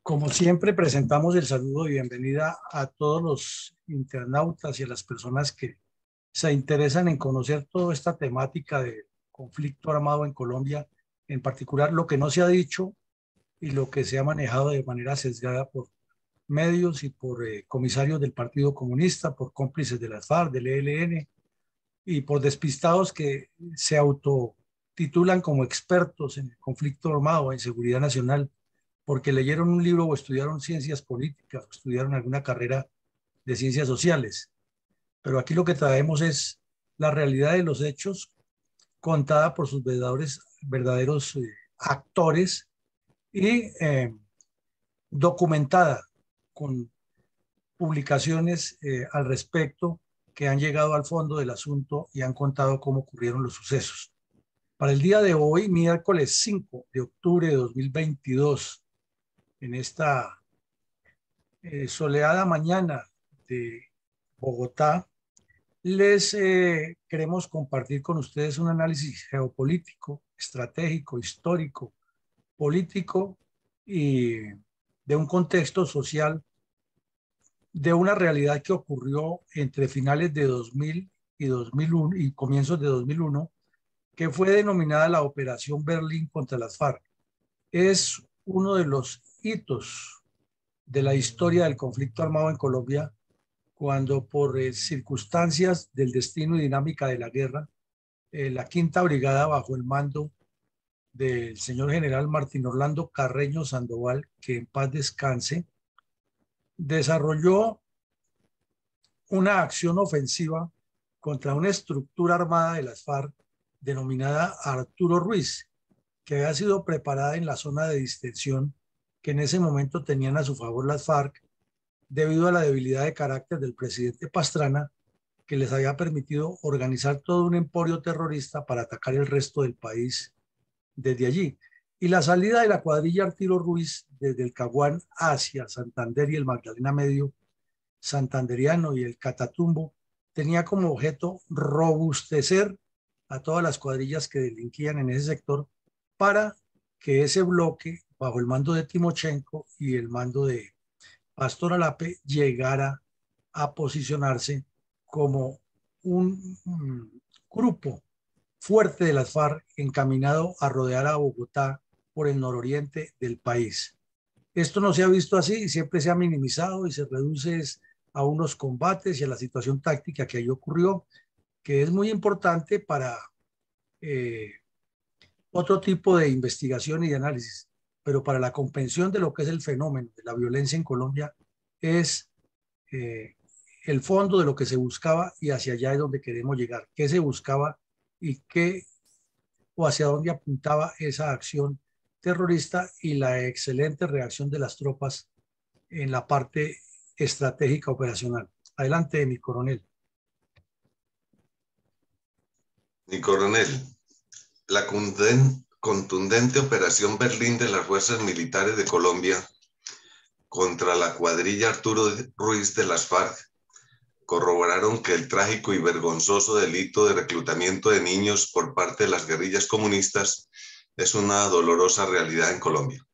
Como siempre, presentamos el saludo y bienvenida a todos los internautas y a las personas que se interesan en conocer toda esta temática de conflicto armado en Colombia, en particular lo que no se ha dicho y lo que se ha manejado de manera sesgada por medios y por comisarios del Partido Comunista, por cómplices de las FARC, del ELN y por despistados que se autotitulan como expertos en el conflicto armado, en seguridad nacional, porque leyeron un libro o estudiaron ciencias políticas o estudiaron alguna carrera de ciencias sociales. Pero aquí lo que traemos es la realidad de los hechos contada por sus verdaderos actores y documentada con publicaciones al respecto que han llegado al fondo del asunto y han contado cómo ocurrieron los sucesos. Para el día de hoy, miércoles 5 de octubre de 2022, en esta soleada mañana de Bogotá, les queremos compartir con ustedes un análisis geopolítico, estratégico, histórico, político y de un contexto social, de una realidad que ocurrió entre finales de 2000 y 2001 y comienzos de 2001, que fue denominada la Operación Berlín contra las FARC. Es uno de los hitos de la historia del conflicto armado en Colombia, cuando por circunstancias del destino y dinámica de la guerra, la Quinta Brigada, bajo el mando del señor general Martín Orlando Carreño Sandoval, que en paz descanse, desarrolló una acción ofensiva contra una estructura armada de las FARC denominada Arturo Ruiz, que había sido preparada en la zona de distensión que en ese momento tenían a su favor las FARC, debido a la debilidad de carácter del presidente Pastrana, que les había permitido organizar todo un emporio terrorista para atacar el resto del país desde allí. Y la salida de la cuadrilla Arturo Ruiz desde el Caguán hacia Santander y el Magdalena Medio santanderiano y el Catatumbo tenía como objeto robustecer a todas las cuadrillas que delinquían en ese sector para que ese bloque, bajo el mando de Timochenko y el mando de Pastor Alape, llegara a posicionarse como un grupo fuerte de las FARC encaminado a rodear a Bogotá por el nororiente del país. Esto no se ha visto así, siempre se ha minimizado y se reduce a unos combates y a la situación táctica que ahí ocurrió, que es muy importante para eh, otro tipo de investigación y de análisis, pero para la comprensión de lo que es el fenómeno de la violencia en Colombia es eh, el fondo de lo que se buscaba y hacia allá es donde queremos llegar. ¿Qué se buscaba y qué o hacia dónde apuntaba esa acción terrorista y la excelente reacción de las tropas en la parte estratégica operacional? Adelante, mi coronel. Mi coronel, la contundente operación Berlín de las fuerzas militares de Colombia contra la cuadrilla Arturo Ruiz de las FARC corroboraron que el trágico y vergonzoso delito de reclutamiento de niños por parte de las guerrillas comunistas es una dolorosa realidad en Colombia.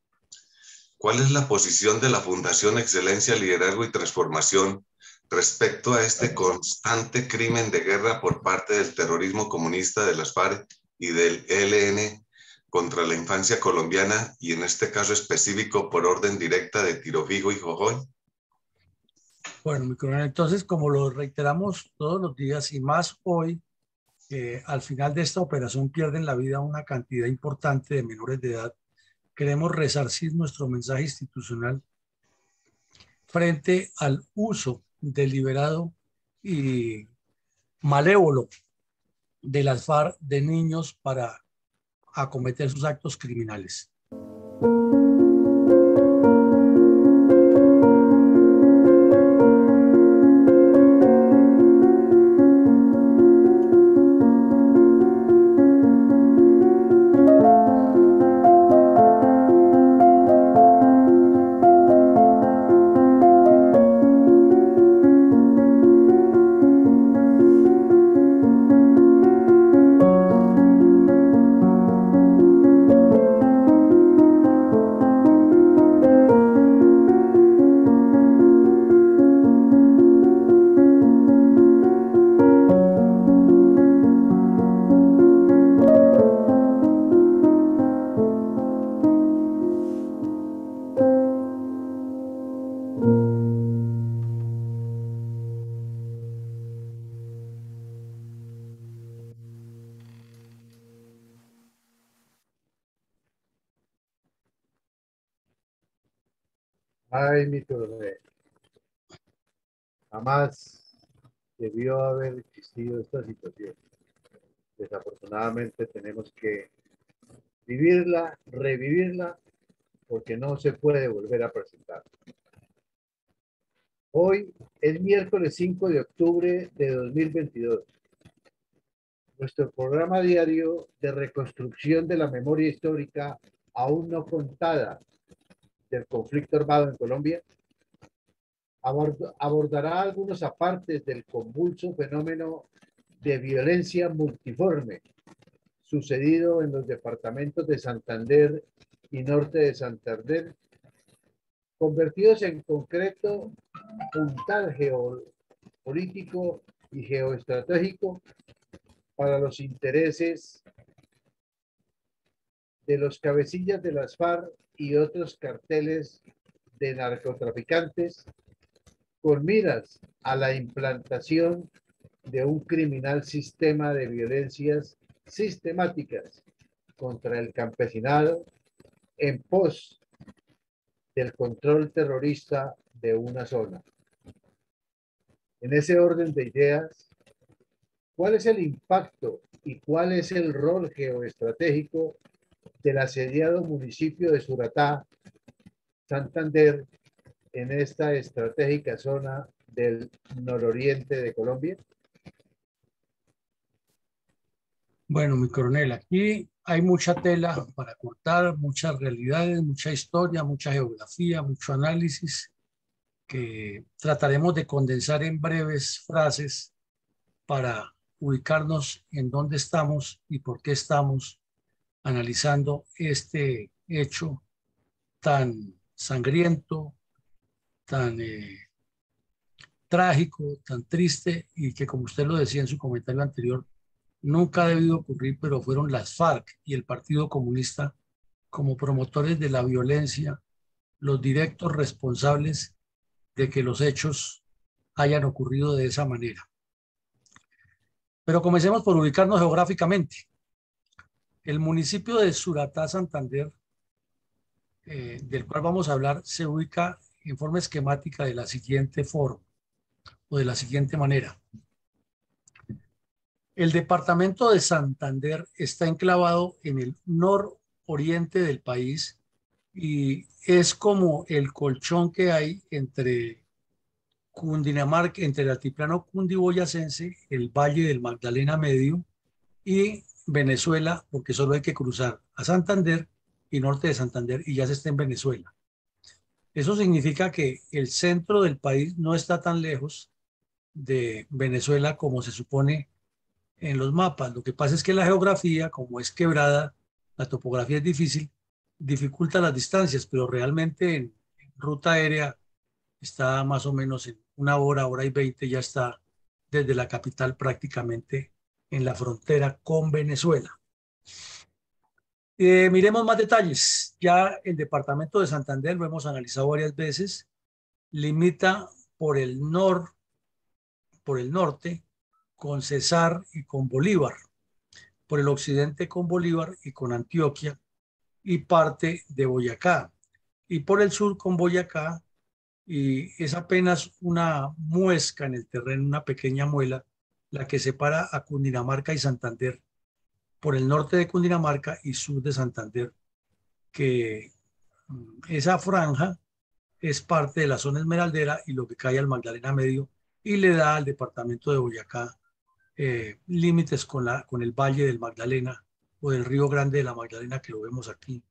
¿Cuál es la posición de la Fundación Excelencia, Liderazgo y Transformación respecto a este constante crimen de guerra por parte del terrorismo comunista de las FARC y del ELN contra la infancia colombiana, y en este caso específico por orden directa de Tiro Fijo y Jojoy? Bueno, mi coronel, entonces, como lo reiteramos todos los días y más hoy, al final de esta operación pierden la vida una cantidad importante de menores de edad. Queremos resarcir nuestro mensaje institucional frente al uso deliberado y malévolo de las FARC de niños para acometer sus actos criminales. Ay, mi coronel, jamás debió haber existido esta situación. Desafortunadamente tenemos que vivirla, revivirla, porque no se puede volver a presentar. Hoy es miércoles 5 de octubre de 2022. Nuestro programa diario de reconstrucción de la memoria histórica aún no contada del conflicto armado en Colombia abordará algunos apartes del convulso fenómeno de violencia multiforme sucedido en los departamentos de Santander y Norte de Santander, convertidos en concreto puntal geopolítico y geoestratégico para los intereses de los cabecillas de las FARC y otros carteles de narcotraficantes con miras a la implantación de un criminal sistema de violencias sistemáticas contra el campesinado en pos del control terrorista de una zona. En ese orden de ideas, ¿cuál es el impacto y cuál es el rol geoestratégico del asediado municipio de Suratá, Santander, en esta estratégica zona del nororiente de Colombia? Bueno, mi coronel, aquí hay mucha tela para cortar, muchas realidades, mucha historia, mucha geografía, mucho análisis que trataremos de condensar en breves frases para ubicarnos en dónde estamos y por qué estamos analizando este hecho tan sangriento, tan trágico, tan triste y que, como usted lo decía en su comentario anterior, nunca ha debido ocurrir, pero fueron las FARC y el Partido Comunista como promotores de la violencia, los directos responsables de que los hechos hayan ocurrido de esa manera. Pero comencemos por ubicarnos geográficamente. El municipio de Suratá, Santander, del cual vamos a hablar, se ubica en forma esquemática de la siguiente forma o de la siguiente manera. El departamento de Santander está enclavado en el nororiente del país y es como el colchón que hay entre Cundinamarca, entre el altiplano cundiboyacense, el Valle del Magdalena Medio y Venezuela, porque solo hay que cruzar a Santander y norte de Santander y ya se está en Venezuela. Eso significa que el centro del país no está tan lejos de Venezuela como se supone en los mapas. Lo que pasa es que la geografía, como es quebrada, la topografía es difícil, dificulta las distancias, pero realmente en ruta aérea está más o menos en una hora, hora y 20, ya está desde la capital prácticamente en la frontera con Venezuela. Miremos más detalles. Ya el departamento de Santander, lo hemos analizado varias veces, limita por el norte con Cesar y con Bolívar, por el occidente con Bolívar y con Antioquia y parte de Boyacá, y por el sur con Boyacá, y es apenas una muesca en el terreno, una pequeña muela, la que separa a Cundinamarca y Santander por el norte de Cundinamarca y sur de Santander, que esa franja es parte de la zona esmeraldera y lo que cae al Magdalena Medio y le da al departamento de Boyacá límites con el Valle del Magdalena o del Río Grande de la Magdalena, que lo vemos aquí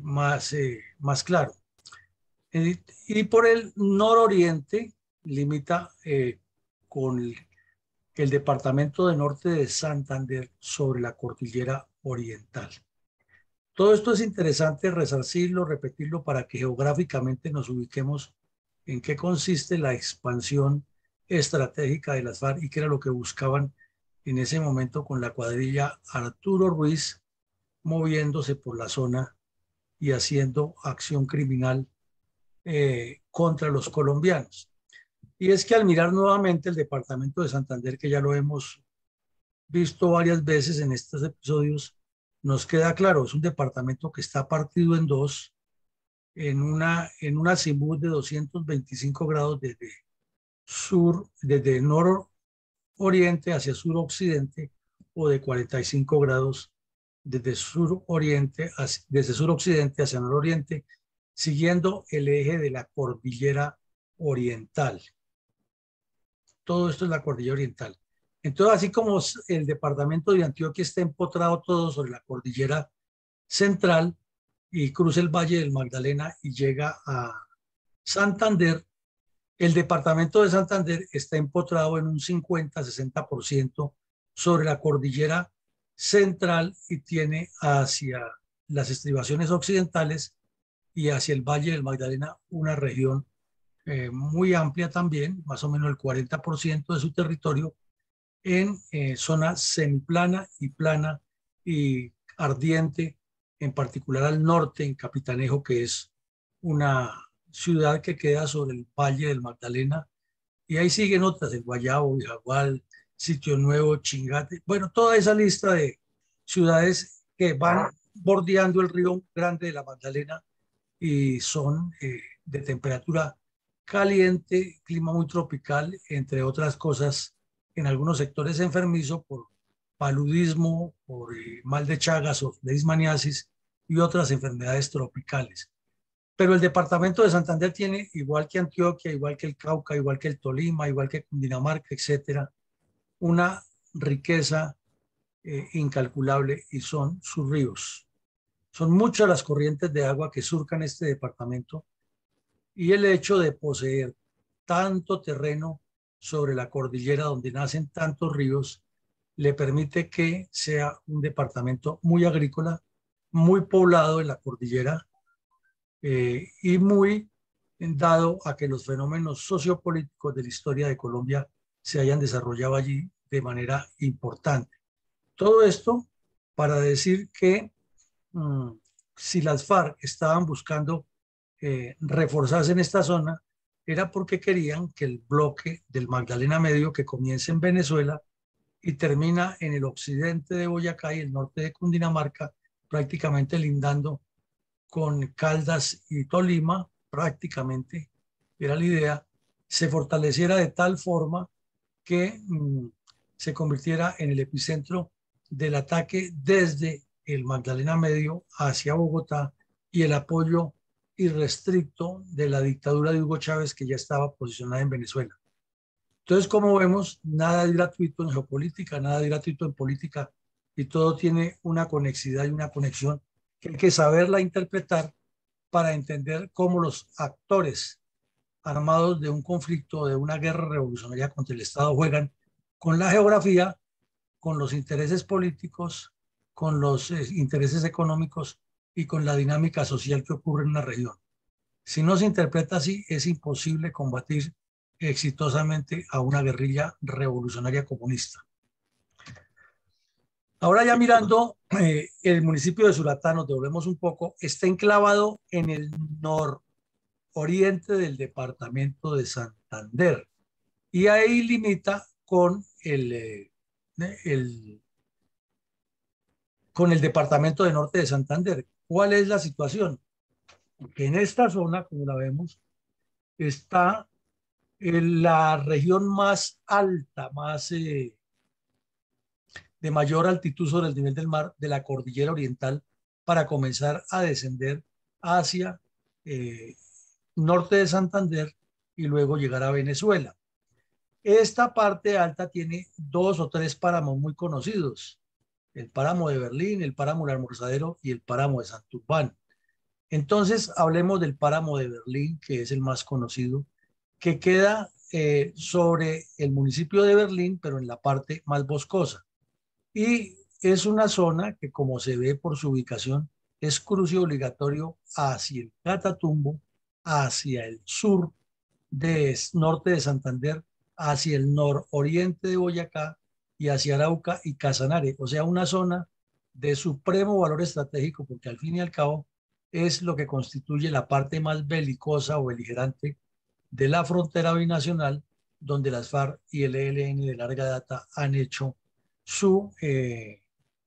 más claro. Y por el nororiente limita con el departamento de norte de Santander sobre la cordillera oriental. Todo esto es interesante resarcirlo, repetirlo para que geográficamente nos ubiquemos en qué consiste la expansión estratégica de las FARC y qué era lo que buscaban en ese momento con la cuadrilla Arturo Ruiz moviéndose por la zona y haciendo acción criminal contra los colombianos. Y es que al mirar nuevamente el departamento de Santander, que ya lo hemos visto varias veces en estos episodios, nos queda claro, es un departamento que está partido en dos, en un azimut de 225 grados desde nororiente hacia suroccidente, o de 45 grados desde suroccidente hacia nororiente, siguiendo el eje de la cordillera oriental. Todo esto es la cordillera oriental. Entonces, así como el departamento de Antioquia está empotrado todo sobre la cordillera central y cruza el Valle del Magdalena y llega a Santander, el departamento de Santander está empotrado en un 50-60% sobre la cordillera central y tiene hacia las estribaciones occidentales y hacia el Valle del Magdalena una región muy amplia también, más o menos el 40% de su territorio en zona semiplana y plana y ardiente, en particular al norte, en Capitanejo, que es una ciudad que queda sobre el Valle del Magdalena, y ahí siguen otras, el Guayabo, Vijagual, Sitio Nuevo, Chingate, bueno, toda esa lista de ciudades que van bordeando el río Grande de la Magdalena y son de temperatura caliente, clima muy tropical, entre otras cosas, en algunos sectores enfermizo por paludismo, por mal de Chagas o leishmaniasis y otras enfermedades tropicales. Pero el departamento de Santander tiene, igual que Antioquia, igual que el Cauca, igual que el Tolima, igual que Cundinamarca, etcétera, una riqueza incalculable, y son sus ríos. Son muchas las corrientes de agua que surcan este departamento, y el hecho de poseer tanto terreno sobre la cordillera donde nacen tantos ríos le permite que sea un departamento muy agrícola, muy poblado en la cordillera, y muy dado a que los fenómenos sociopolíticos de la historia de Colombia se hayan desarrollado allí de manera importante. Todo esto para decir que si las FARC estaban buscando reforzarse en esta zona, era porque querían que el bloque del Magdalena Medio, que comienza en Venezuela y termina en el occidente de Boyacá y el norte de Cundinamarca, prácticamente lindando con Caldas y Tolima, prácticamente era la idea, se fortaleciera de tal forma que se convirtiera en el epicentro del ataque desde el Magdalena Medio hacia Bogotá, y el apoyo irrestricto de la dictadura de Hugo Chávez, que ya estaba posicionada en Venezuela. Entonces, como vemos, nada es gratuito en geopolítica, nada es gratuito en política, y todo tiene una conexidad y una conexión que hay que saberla interpretar para entender cómo los actores armados de un conflicto, de una guerra revolucionaria contra el Estado, juegan con la geografía, con los intereses políticos, con los intereses económicos y con la dinámica social que ocurre en una región. Si no se interpreta así, es imposible combatir exitosamente a una guerrilla revolucionaria comunista. Ahora ya mirando el municipio de Suratá, nos devolvemos un poco, está enclavado en el nororiente del departamento de Santander, y ahí limita con con el departamento de norte de Santander. ¿Cuál es la situación? Que en esta zona, como la vemos, está en la región más alta, de mayor altitud sobre el nivel del mar de la cordillera oriental, para comenzar a descender hacia norte de Santander y luego llegar a Venezuela. Esta parte alta tiene 2 o 3 páramos muy conocidos: el páramo de Berlín, el páramo del Almorzadero y el páramo de Santurbán. Entonces, hablemos del páramo de Berlín, que es el más conocido, que queda sobre el municipio de Berlín, pero en la parte más boscosa. Y es una zona que, como se ve por su ubicación, es cruce obligatorio hacia el Catatumbo, hacia el sur norte de Santander, hacia el nororiente de Boyacá y hacia Arauca y Casanare. O sea, una zona de supremo valor estratégico, porque al fin y al cabo es lo que constituye la parte más belicosa o beligerante de la frontera binacional, donde las FARC y el ELN de larga data han hecho su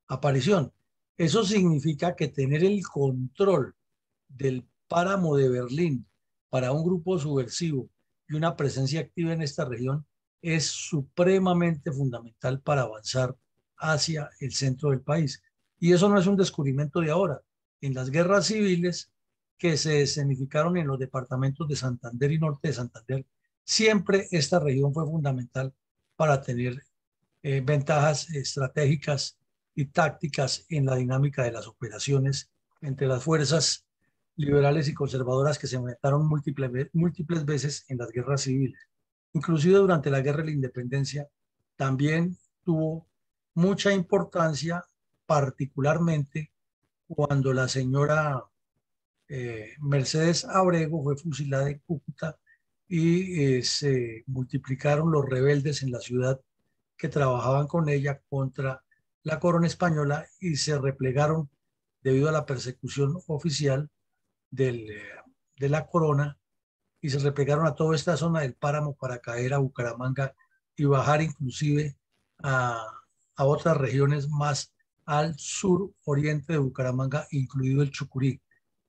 aparición. Eso significa que tener el control del páramo de Berlín para un grupo subversivo y una presencia activa en esta región es supremamente fundamental para avanzar hacia el centro del país. Y eso no es un descubrimiento de ahora. En las guerras civiles que se escenificaron en los departamentos de Santander y Norte de Santander, siempre esta región fue fundamental para tener ventajas estratégicas y tácticas en la dinámica de las operaciones entre las fuerzas liberales y conservadoras que se enfrentaron múltiples veces en las guerras civiles. Inclusive durante la Guerra de la Independencia también tuvo mucha importancia, particularmente cuando la señora Mercedes Abrego fue fusilada en Cúcuta y se multiplicaron los rebeldes en la ciudad que trabajaban con ella contra la corona española y se replegaron debido a la persecución oficial de la corona y se replegaron a toda esta zona del páramo para caer a Bucaramanga y bajar inclusive a, a otras regiones más al sur oriente de Bucaramanga, incluido el Chucurí.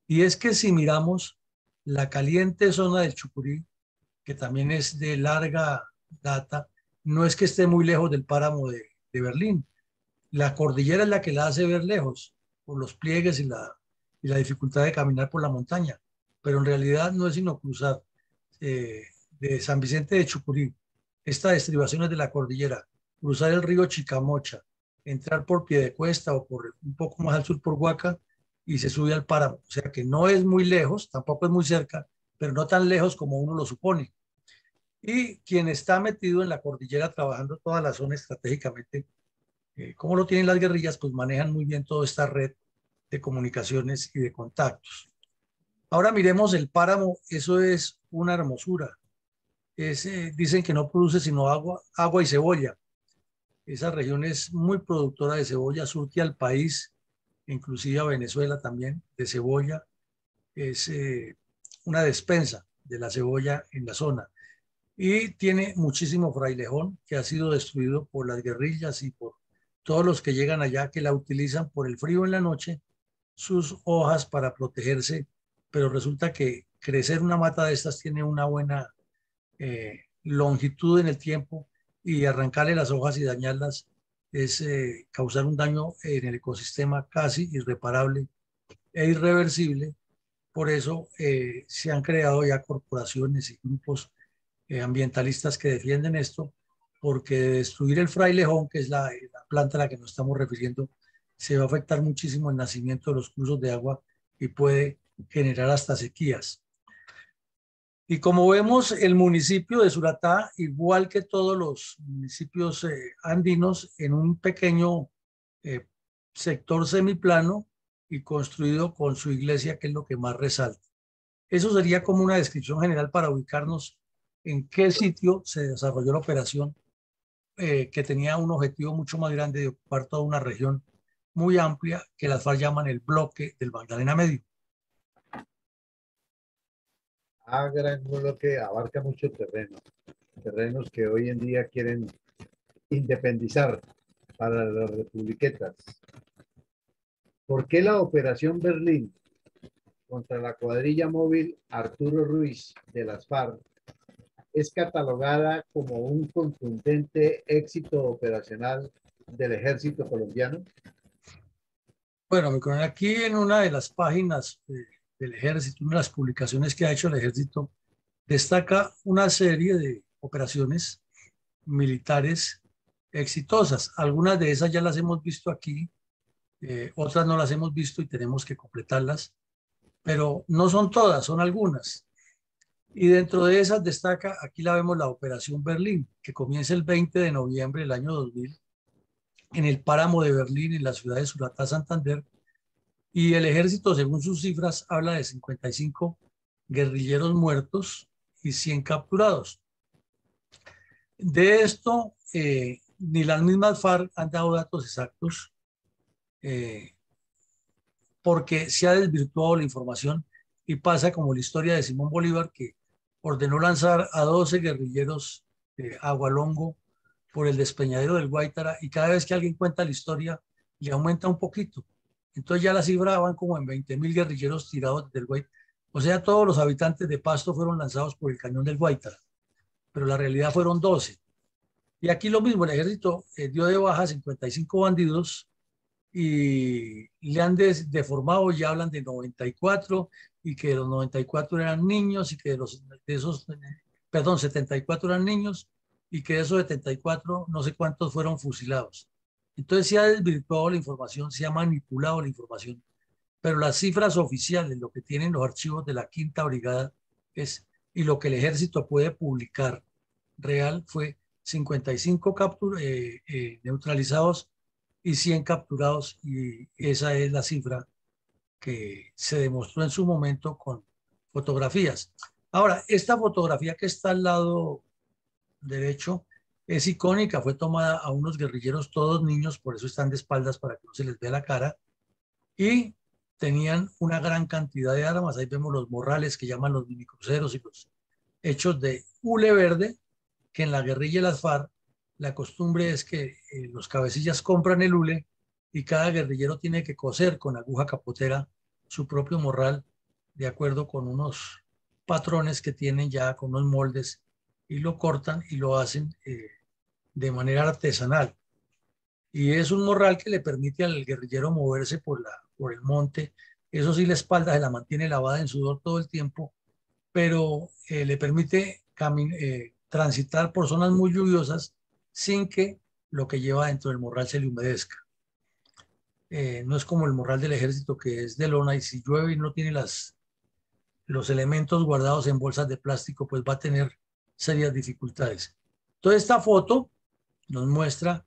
Y es que si miramos la caliente zona del Chucurí, que también es de larga data, no es que esté muy lejos del páramo de Berlín. La cordillera es la que la hace ver lejos, por los pliegues y la dificultad de caminar por la montaña. Pero en realidad no es sino cruzar de San Vicente de Chucurí, estas estribaciones de la cordillera, cruzar el río Chicamocha, entrar por Piedecuesta o por un poco más al sur por Huaca y se sube al páramo. O sea que no es muy lejos, tampoco es muy cerca, pero no tan lejos como uno lo supone. Y quien está metido en la cordillera trabajando toda la zona estratégicamente, como lo tienen las guerrillas, pues manejan muy bien toda esta red de comunicaciones y de contactos. Ahora miremos el páramo, eso es una hermosura. Dicen que no produce sino agua y cebolla. Esa región es muy productora de cebolla, surte al país, inclusive a Venezuela también, de cebolla. Es una despensa de la cebolla en la zona. Y tiene muchísimo frailejón que ha sido destruido por las guerrillas y por todos los que llegan allá que la utilizan por el frío en la noche, sus hojas para protegerse, pero resulta que crecer una mata de estas tiene una buena longitud en el tiempo y arrancarle las hojas y dañarlas es causar un daño en el ecosistema casi irreparable e irreversible. Por eso se han creado ya corporaciones y grupos ambientalistas que defienden esto, porque de destruir el frailejón, que es la planta a la que nos estamos refiriendo, se va a afectar muchísimo el nacimiento de los cursos de agua y puede generar hasta sequías. Y como vemos, el municipio de Suratá, igual que todos los municipios andinos, en un pequeño eh, sector semiplano y construido con su iglesia, que es lo que más resalta. Eso sería como una descripción general para ubicarnos en qué sitio se desarrolló la operación, que tenía un objetivo mucho más grande de ocupar toda una región muy amplia que las FARC llaman el bloque del Magdalena Medio. Gran bloque abarca mucho terreno, terrenos que hoy en día quieren independizar para las republiquetas. ¿Por qué la Operación Berlín contra la cuadrilla móvil Arturo Ruiz de las FARC es catalogada como un contundente éxito operacional del ejército colombiano? Bueno, mi coronel, aquí en una de las páginas del ejército, una de las publicaciones que ha hecho el ejército, destaca una serie de operaciones militares exitosas. Algunas de esas ya las hemos visto aquí, otras no las hemos visto y tenemos que completarlas, pero no son todas, son algunas. Y dentro de esas destaca, aquí la vemos, la Operación Berlín, que comienza el 20 de noviembre del año 2000 en el páramo de Berlín, en la ciudad de Suratá, Santander, y el ejército, según sus cifras, habla de 55 guerrilleros muertos y 100 capturados. De esto, ni las mismas FARC han dado datos exactos, porque se ha desvirtuado la información y pasa como la historia de Simón Bolívar, que ordenó lanzar a 12 guerrilleros de Agualongo por el despeñadero del Guaitara, y cada vez que alguien cuenta la historia le aumenta un poquito. Entonces ya la cifra van como en 20.000 guerrilleros tirados del Guaitara. O sea, todos los habitantes de Pasto fueron lanzados por el cañón del Guaitara, pero la realidad fueron 12. Y aquí lo mismo, el ejército dio de baja 55 bandidos y le han deformado y hablan de 94 y que los 94 eran niños y que de esos, perdón, 74 eran niños y que de esos 74 no sé cuántos fueron fusilados. Entonces se ha desvirtuado la información, se ha manipulado la información, pero las cifras oficiales, lo que tienen los archivos de la Quinta Brigada es, y lo que el ejército puede publicar real fue 55 neutralizados y 100 capturados, y esa es la cifra que se demostró en su momento con fotografías. Ahora, esta fotografía que está al lado derecho es icónica, fue tomada a unos guerrilleros, todos niños, por eso están de espaldas para que no se les vea la cara, y tenían una gran cantidad de armas. Ahí vemos los morrales que llaman los minicruceros y los hechos de hule verde, que en la guerrilla de las FARC la costumbre es que los cabecillas compran el hule y cada guerrillero tiene que coser con aguja capotera su propio morral de acuerdo con unos patrones que tienen ya, con unos moldes, y lo cortan y lo hacen de manera artesanal. Y es un morral que le permite al guerrillero moverse por el monte. Eso sí, la espalda se la mantiene lavada en sudor todo el tiempo, pero le permite transitar por zonas muy lluviosas sin que lo que lleva dentro del morral se le humedezca. No es como el morral del ejército, que es de lona, y si llueve y no tiene los elementos guardados en bolsas de plástico, pues va a tener serias dificultades. Toda esta foto nos muestra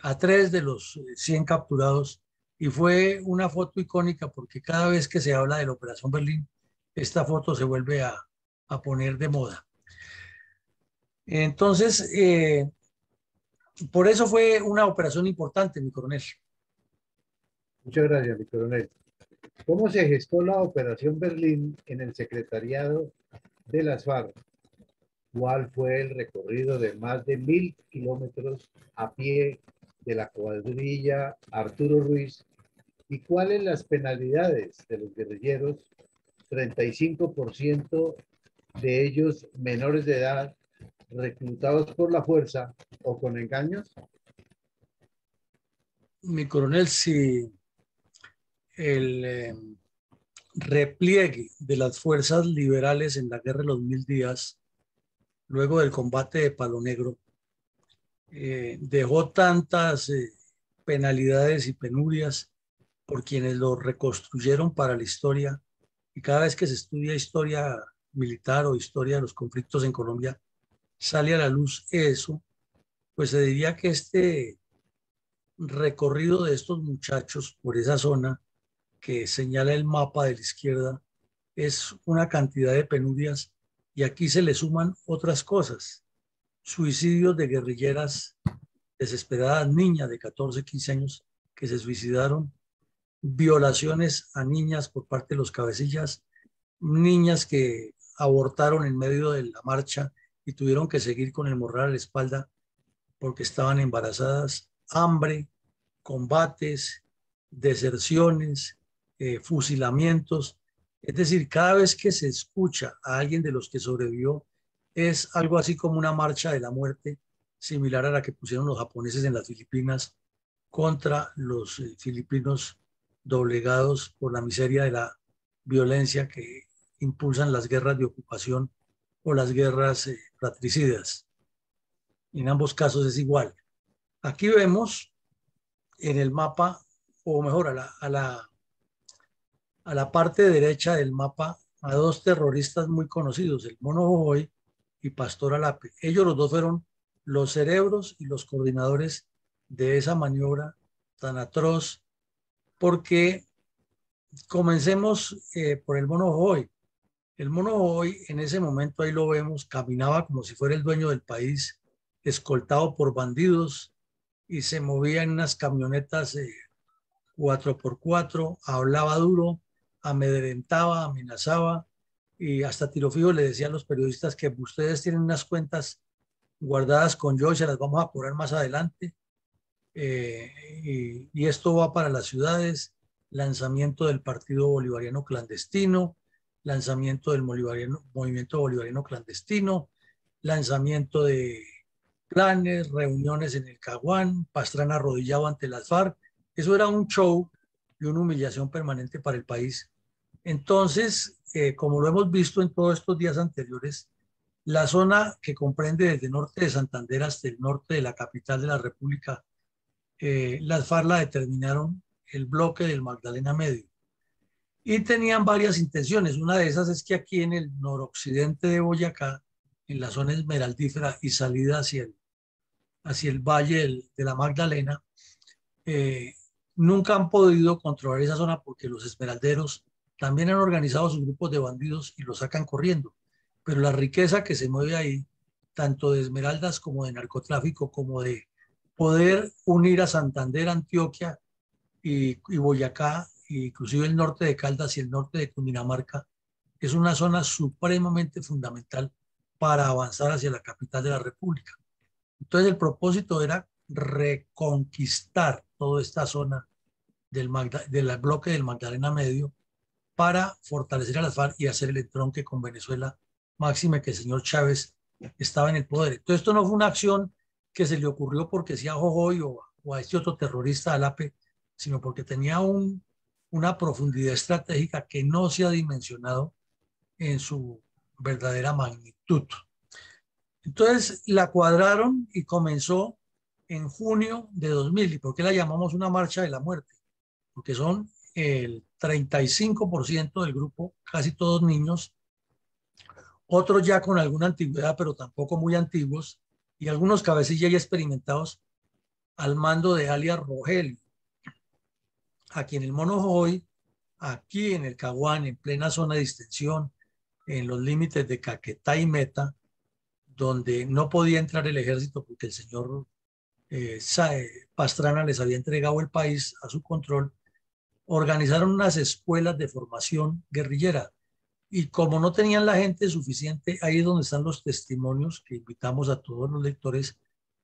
a 3 de los 100 capturados, y fue una foto icónica porque cada vez que se habla de la Operación Berlín, esta foto se vuelve a poner de moda. Entonces, por eso fue una operación importante, mi coronel. Muchas gracias, mi coronel. ¿Cómo se gestó la Operación Berlín en el secretariado de las FARC? ¿Cuál fue el recorrido de más de 1000 kilómetros a pie de la cuadrilla Arturo Ruiz? ¿Y cuáles las penalidades de los guerrilleros? 35% de ellos menores de edad, reclutados por la fuerza o con engaños. Mi coronel, si el repliegue de las fuerzas liberales en la guerra de los 1000 días, luego del combate de Palo Negro, dejó tantas penalidades y penurias por quienes lo reconstruyeron para la historia, y cada vez que se estudia historia militar o historia de los conflictos en Colombia, sale a la luz eso, pues se diría que este recorrido de estos muchachos por esa zona que señala el mapa de la izquierda es una cantidad de penurias, y aquí se le suman otras cosas: suicidios de guerrilleras desesperadas, niñas de 14, 15 años que se suicidaron, violaciones a niñas por parte de los cabecillas, niñas que abortaron en medio de la marcha y tuvieron que seguir con el morral a la espalda porque estaban embarazadas, hambre, combates, deserciones, fusilamientos. Es decir, cada vez que se escucha a alguien de los que sobrevivió, es algo así como una marcha de la muerte, similar a la que pusieron los japoneses en las Filipinas contra los filipinos doblegados por la miseria de la violencia que impulsan las guerras de ocupación o las guerras fratricidas. En ambos casos es igual. Aquí vemos en el mapa, o mejor, a la parte derecha del mapa, a dos terroristas muy conocidos, el Mono Jojoy y Pastor Alape. Ellos los dos fueron los cerebros y los coordinadores de esa maniobra tan atroz, porque comencemos por el Mono Jojoy. El Mono Jojoy, en ese momento, ahí lo vemos, caminaba como si fuera el dueño del país, escoltado por bandidos, y se movía en unas camionetas 4x4, hablaba duro, amedrentaba, amenazaba, y hasta tiro fijo le decía a los periodistas que ustedes tienen unas cuentas guardadas con yo y se las vamos a cobrar más adelante. Y esto va para las ciudades, lanzamiento del Partido Bolivariano clandestino, lanzamiento del movimiento bolivariano clandestino, lanzamiento de planes, reuniones en el Caguán, Pastrana arrodillado ante las FARC. Eso era un show y una humillación permanente para el país. Entonces, como lo hemos visto en todos estos días anteriores, la zona que comprende desde el norte de Santander hasta el norte de la capital de la República, las FARC la determinaron el bloque del Magdalena Medio. Y tenían varias intenciones. Una de esas es que aquí en el noroccidente de Boyacá, en la zona esmeraldífera y salida hacia el valle de la Magdalena, eh, nunca han podido controlar esa zona porque los esmeralderos también han organizado sus grupos de bandidos y los sacan corriendo. Pero la riqueza que se mueve ahí, tanto de esmeraldas como de narcotráfico, como de poder unir a Santander, Antioquia y Boyacá, inclusive el norte de Caldas y el norte de Cundinamarca, es una zona supremamente fundamental para avanzar hacia la capital de la República. Entonces el propósito era reconquistar toda esta zona del bloque del Magdalena Medio para fortalecer a las FARC y hacer el entronque con Venezuela, máxime que el señor Chávez estaba en el poder. Entonces esto no fue una acción que se le ocurrió porque sea Jojoy o a este otro terrorista Alape, sino porque tenía una profundidad estratégica que no se ha dimensionado en su verdadera magnitud. Entonces la cuadraron y comenzó en junio de 2000. ¿Y por qué la llamamos una marcha de la muerte? Porque son el 35% del grupo, casi todos niños, otros ya con alguna antigüedad, pero tampoco muy antiguos, y algunos cabecillas ya experimentados al mando de alias Rogelio, a quien el Mono Jojoy, aquí en el Caguán, en plena zona de distensión, en los límites de Caquetá y Meta, donde no podía entrar el ejército porque el señor Pastrana les había entregado el país a su control, organizaron unas escuelas de formación guerrillera. Y como no tenían la gente suficiente, ahí es donde están los testimonios que invitamos a todos los lectores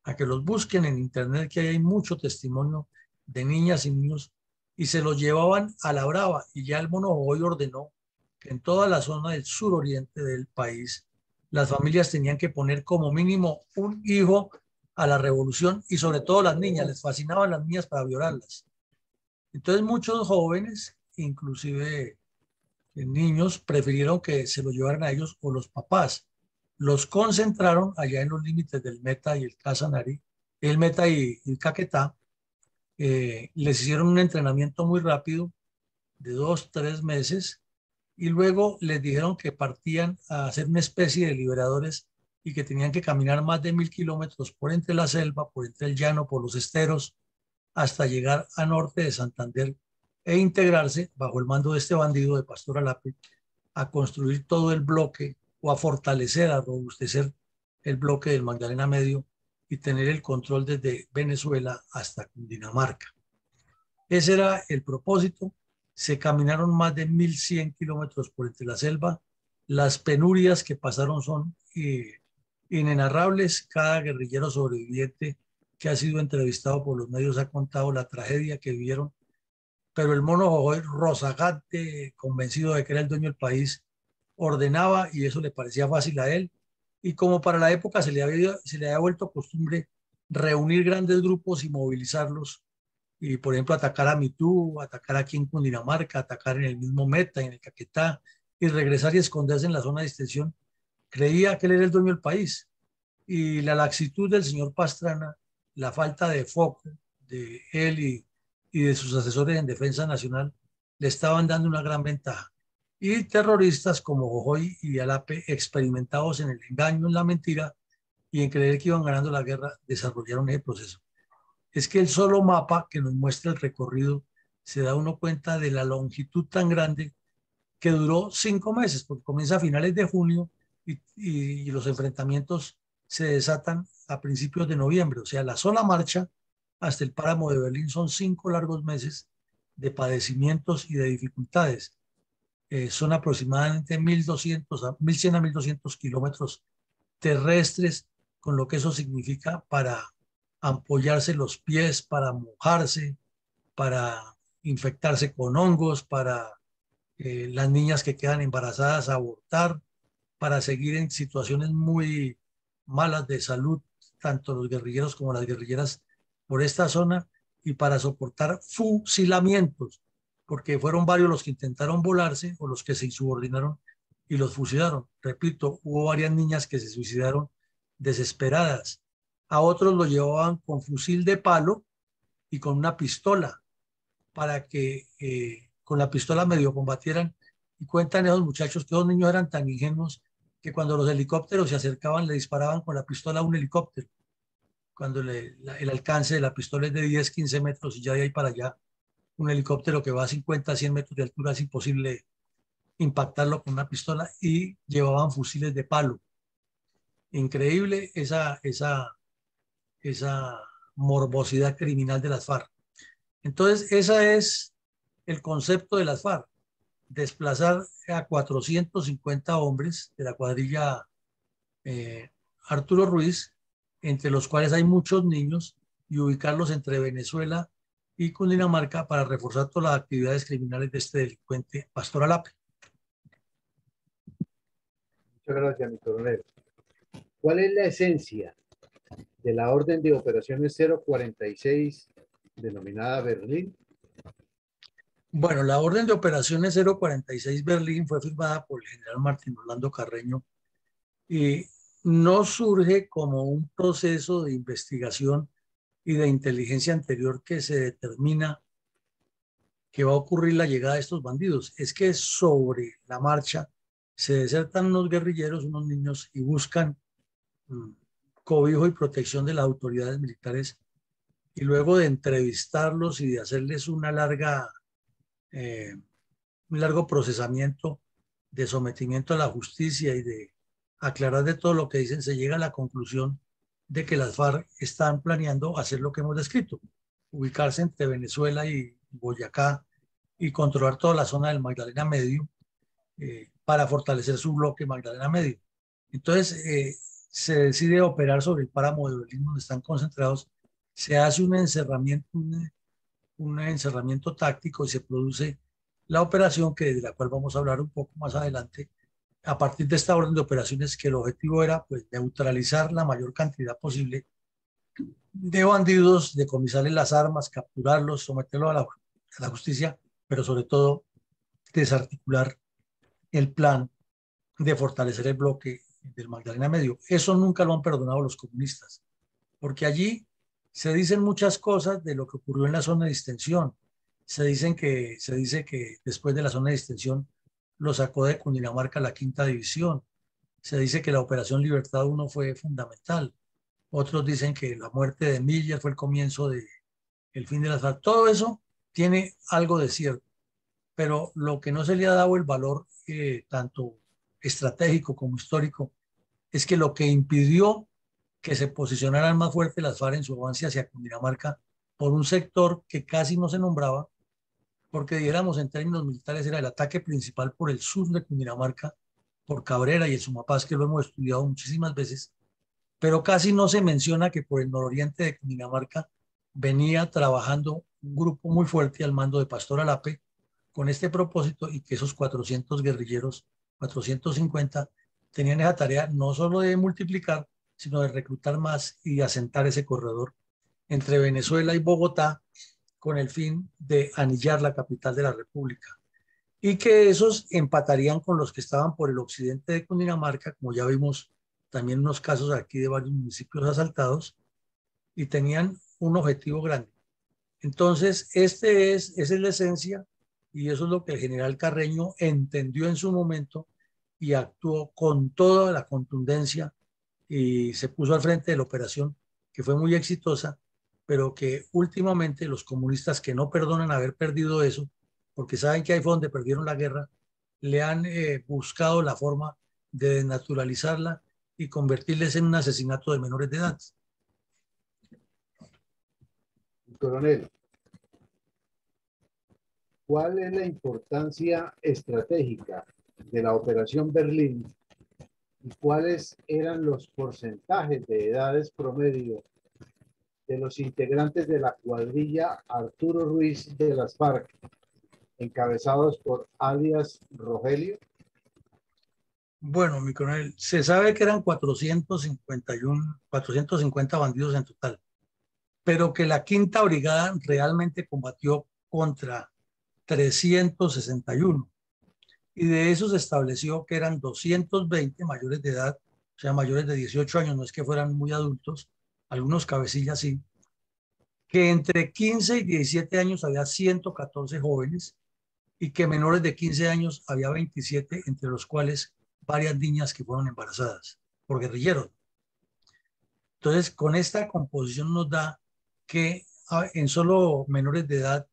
a que los busquen en internet, que ahí hay mucho testimonio de niñas y niños, y se los llevaban a la brava. Y ya el Mono Jojoy ordenó que en toda la zona del suroriente del país, las familias tenían que poner como mínimo un hijo a la revolución, y sobre todo las niñas, les fascinaban las niñas para violarlas. Entonces muchos jóvenes, inclusive niños, prefirieron que se los llevaran a ellos o los papás. Los concentraron allá en los límites del Meta y el Casanare, el Meta y el Caquetá. Les hicieron un entrenamiento muy rápido de 2, 3 meses y luego les dijeron que partían a hacer una especie de liberadores y que tenían que caminar más de 1000 kilómetros por entre la selva, por entre el llano, por los esteros, hasta llegar a norte de Santander e integrarse bajo el mando de este bandido de Pastor Alape a construir todo el bloque o a fortalecer, a robustecer el bloque del Magdalena Medio y tener el control desde Venezuela hasta Cundinamarca. Ese era el propósito. Se caminaron más de 1100 kilómetros por entre la selva. Las penurias que pasaron son inenarrables. Cada guerrillero sobreviviente que ha sido entrevistado por los medios ha contado la tragedia que vivieron, pero el Mono Jojoy, rozagante, convencido de que era el dueño del país, ordenaba y eso le parecía fácil a él. Y como para la época se le había vuelto costumbre reunir grandes grupos y movilizarlos, y por ejemplo atacar a Mitú, atacar aquí en Cundinamarca, atacar en el mismo Meta, en el Caquetá, y regresar y esconderse en la zona de extensión, creía que él era el dueño del país. Y la laxitud del señor Pastrana, la falta de foco de él y de sus asesores en defensa nacional, le estaban dando una gran ventaja. Y terroristas como Jojoy y Alape, experimentados en el engaño, en la mentira y en creer que iban ganando la guerra, desarrollaron ese proceso. Es que el solo mapa que nos muestra el recorrido se da uno cuenta de la longitud tan grande que duró 5 meses, porque comienza a finales de junio y los enfrentamientos se desatan a principios de noviembre. O sea, la sola marcha hasta el páramo de Berlín son 5 largos meses de padecimientos y de dificultades. Son aproximadamente 1100 a 1200 kilómetros terrestres, con lo que eso significa para ampollarse los pies, para mojarse, para infectarse con hongos, para las niñas que quedan embarazadas a abortar, para seguir en situaciones muy malas de salud, tanto los guerrilleros como las guerrilleras por esta zona, y para soportar fusilamientos, porque fueron varios los que intentaron volarse o los que se insubordinaron y los fusilaron. Repito, hubo varias niñas que se suicidaron desesperadas. A otros los llevaban con fusil de palo y con una pistola para que con la pistola medio combatieran. Y cuentan esos muchachos que esos niños eran tan ingenuos que cuando los helicópteros se acercaban le disparaban con la pistola a un helicóptero. Cuando el alcance de la pistola es de 10, 15 metros y ya de ahí para allá, un helicóptero que va a 50, 100 metros de altura es imposible impactarlo con una pistola, y llevaban fusiles de palo. Increíble esa morbosidad criminal de las FARC. Entonces, ese es el concepto de las FARC: desplazar a 450 hombres de la cuadrilla Arturo Ruiz, entre los cuales hay muchos niños, y ubicarlos entre Venezuela y Cundinamarca para reforzar todas las actividades criminales de este delincuente Pastor Alape. Muchas gracias, mi coronel. ¿Cuál es la esencia de la orden de operaciones 046 denominada Berlín? Bueno, la orden de operaciones 046 Berlín fue firmada por el general Martín Orlando Carreño y no surge como un proceso de investigación y de inteligencia anterior que se determina que va a ocurrir la llegada de estos bandidos. Es que sobre la marcha se desertan unos guerrilleros, unos niños, y buscan cobijo y protección de las autoridades militares, y luego de entrevistarlos y de hacerles un largo procesamiento de sometimiento a la justicia y de aclarar de todo lo que dicen, se llega a la conclusión de que las FARC están planeando hacer lo que hemos descrito: ubicarse entre Venezuela y Boyacá y controlar toda la zona del Magdalena Medio, para fortalecer su bloque Magdalena Medio. Entonces, se decide operar sobre el páramo de Berlín, donde están concentrados. Se hace un encerramiento táctico y se produce la operación de la cual vamos a hablar un poco más adelante, a partir de esta orden de operaciones, que el objetivo era pues neutralizar la mayor cantidad posible de bandidos, decomisarles las armas, capturarlos, someterlos a la justicia, pero sobre todo desarticular el plan de fortalecer el bloque del Magdalena Medio. Eso nunca lo han perdonado los comunistas, porque allí se dicen muchas cosas de lo que ocurrió en la zona de distensión. Se dice que después de la zona de distensión lo sacó de Cundinamarca la quinta división. Se dice que la Operación Libertad 1 fue fundamental. Otros dicen que la muerte de Miller fue el comienzo del fin de las FARC. Todo eso tiene algo de cierto, pero lo que no se le ha dado el valor, tanto estratégico como histórico, es que lo que impidió que se posicionaran más fuerte las FARC en su avance hacia Cundinamarca, por un sector que casi no se nombraba, porque dijéramos en términos militares era el ataque principal por el sur de Cundinamarca, por Cabrera y el Sumapaz, que lo hemos estudiado muchísimas veces, pero casi no se menciona que por el nororiente de Cundinamarca venía trabajando un grupo muy fuerte al mando de Pastor Alape con este propósito, y que esos 400 guerrilleros, 450, tenían esa tarea no solo de multiplicar, sino de reclutar más y asentar ese corredor entre Venezuela y Bogotá, con el fin de anillar la capital de la República. Y que esos empatarían con los que estaban por el occidente de Cundinamarca, como ya vimos también unos casos aquí de varios municipios asaltados, y tenían un objetivo grande. Entonces, esa es la esencia, y eso es lo que el general Carreño entendió en su momento y actuó con toda la contundencia y se puso al frente de la operación, que fue muy exitosa, pero que últimamente los comunistas, que no perdonan haber perdido eso, porque saben que ahí fue donde perdieron la guerra, le han buscado la forma de desnaturalizarla y convertirles en un asesinato de menores de edad. Coronel, ¿cuál es la importancia estratégica de la Operación Berlín y cuáles eran los porcentajes de edades promedio de los integrantes de la cuadrilla Arturo Ruiz de las FARC encabezados por alias Rogelio. Bueno, mi coronel, se sabe que eran 450 bandidos en total, pero que la quinta brigada realmente combatió contra 361. Y de eso se estableció que eran 220 mayores de edad, o sea, mayores de 18 años, no es que fueran muy adultos, algunos cabecillas sí, que entre 15 y 17 años había 114 jóvenes y que menores de 15 años había 27, entre los cuales varias niñas que fueron embarazadas por guerrilleros. Entonces, con esta composición nos da que en solo menores de edad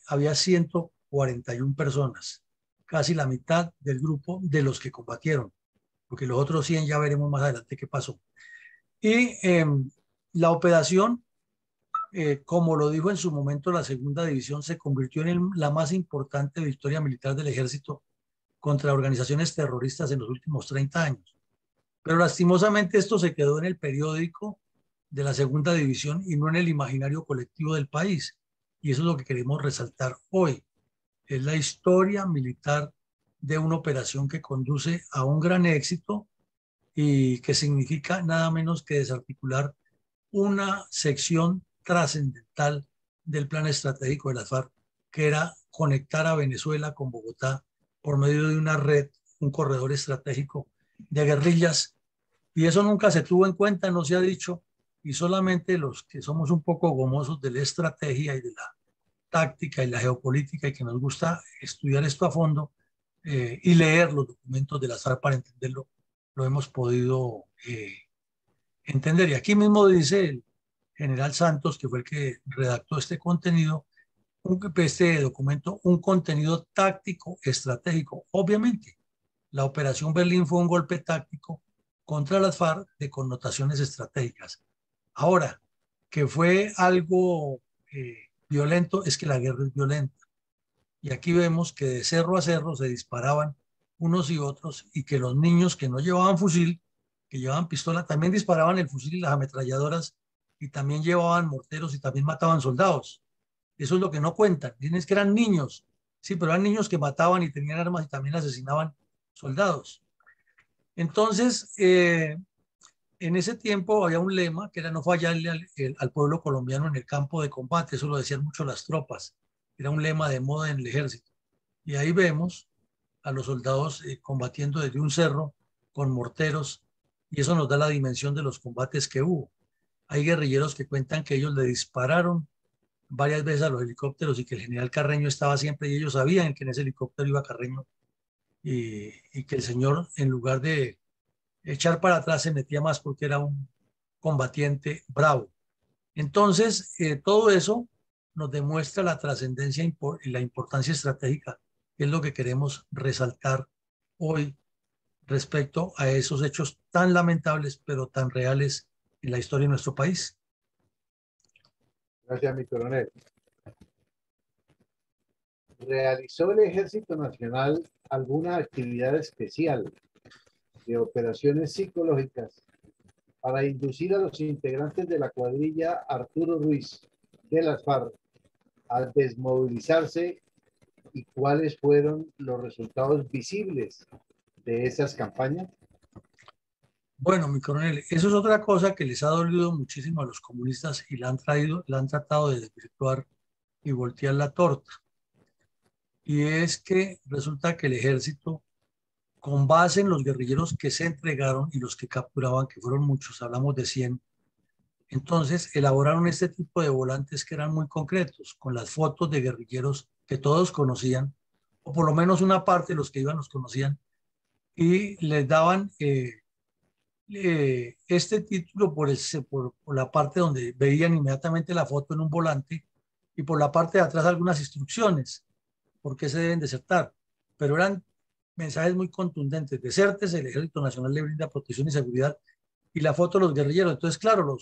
había 141 personas, casi la mitad del grupo de los que combatieron, porque los otros 100 ya veremos más adelante qué pasó. Y la operación, como lo dijo en su momento la segunda división, se convirtió en la más importante victoria militar del ejército contra organizaciones terroristas en los últimos 30 años. Pero lastimosamente esto se quedó en el periódico de la segunda división y no en el imaginario colectivo del país. Y eso es lo que queremos resaltar hoy. Es la historia militar de una operación que conduce a un gran éxito y que significa nada menos que desarticular una sección trascendental del plan estratégico de las FARC, que era conectar a Venezuela con Bogotá por medio de una red, un corredor estratégico de guerrillas. Y eso nunca se tuvo en cuenta, no se ha dicho, y solamente los que somos un poco gomosos de la estrategia y de la táctica y la geopolítica y que nos gusta estudiar esto a fondo y leer los documentos de las FARC para entenderlo, lo hemos podido entender. Y aquí mismo dice el general Santos, que fue el que redactó este contenido, este documento, un contenido táctico estratégico. Obviamente, la Operación Berlín fue un golpe táctico contra las FARC de connotaciones estratégicas. Ahora, que fue algo violento, es que la guerra es violenta. Y aquí vemos que de cerro a cerro se disparaban unos y otros y que los niños que no llevaban fusil, que llevaban pistola, también disparaban el fusil y las ametralladoras y también llevaban morteros y también mataban soldados. Eso es lo que no cuentan. Dicen que eran niños. Sí, pero eran niños que mataban y tenían armas y también asesinaban soldados. Entonces, en ese tiempo había un lema que era no fallarle al pueblo colombiano en el campo de combate. Eso lo decían mucho las tropas. Era un lema de moda en el ejército. Y ahí vemos a los soldados combatiendo desde un cerro con morteros y eso nos da la dimensión de los combates que hubo. Hay guerrilleros que cuentan que ellos le dispararon varias veces a los helicópteros y que el general Carreño estaba siempre y ellos sabían que en ese helicóptero iba Carreño y que el señor en lugar de echar para atrás se metía más porque era un combatiente bravo. Entonces, todo eso nos demuestra la trascendencia y la importancia estratégica, que es lo que queremos resaltar hoy respecto a esos hechos tan lamentables, pero tan reales en la historia de nuestro país. Gracias, mi coronel. ¿Realizó el Ejército Nacional alguna actividad especial de operaciones psicológicas para inducir a los integrantes de la cuadrilla Arturo Ruiz de las FARC a desmovilizarse y cuáles fueron los resultados visibles de esas campañas? Bueno, mi coronel, eso es otra cosa que les ha dolido muchísimo a los comunistas y la han tratado de desvirtuar y voltear la torta. Y es que resulta que el ejército, con base en los guerrilleros que se entregaron y los que capturaban, que fueron muchos, hablamos de 100, entonces elaboraron este tipo de volantes que eran muy concretos, con las fotos de guerrilleros que todos conocían, o por lo menos una parte de los que iban los conocían, y les daban este título por la parte donde veían inmediatamente la foto en un volante y por la parte de atrás algunas instrucciones, por qué se deben desertar. Pero eran mensajes muy contundentes. Desertes, el Ejército Nacional le brinda protección y seguridad y la foto de los guerrilleros. Entonces, claro,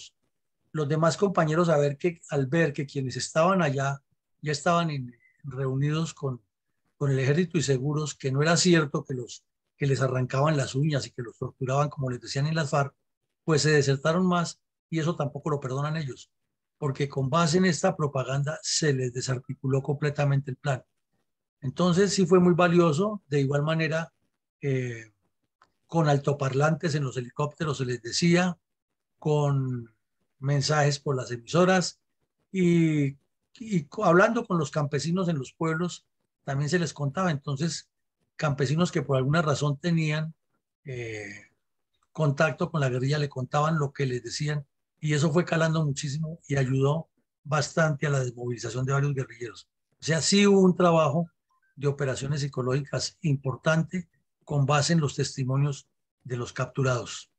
los demás compañeros al ver que quienes estaban allá ya estaban reunidos con el ejército y seguros que no era cierto que les arrancaban las uñas y que los torturaban como les decían en las FARC, pues se desertaron más y eso tampoco lo perdonan ellos, porque con base en esta propaganda se les desarticuló completamente el plan. Entonces sí fue muy valioso. De igual manera, con altoparlantes en los helicópteros se les decía, con mensajes por las emisoras y, hablando con los campesinos en los pueblos también se les contaba. Entonces, campesinos que por alguna razón tenían contacto con la guerrilla le contaban lo que les decían y eso fue calando muchísimo y ayudó bastante a la desmovilización de varios guerrilleros. O sea, sí hubo un trabajo de operaciones psicológicas importante con base en los testimonios de los capturados.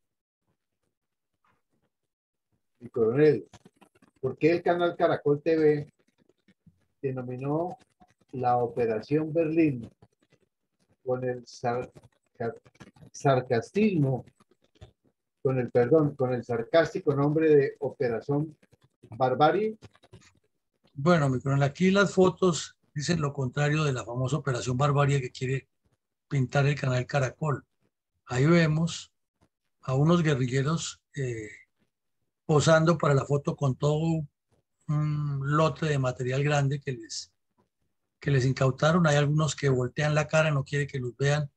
Mi coronel, ¿por qué el canal Caracol TV denominó la Operación Berlín con el sarcastismo, con el sarcástico nombre de Operación Barbarie? Bueno, mi coronel, aquí las fotos dicen lo contrario de la famosa Operación Barbarie que quiere pintar el canal Caracol. Ahí vemos a unos guerrilleros posando para la foto con todo un lote de material grande que les incautaron. Hay algunos que voltean la cara, no quiere que los vean,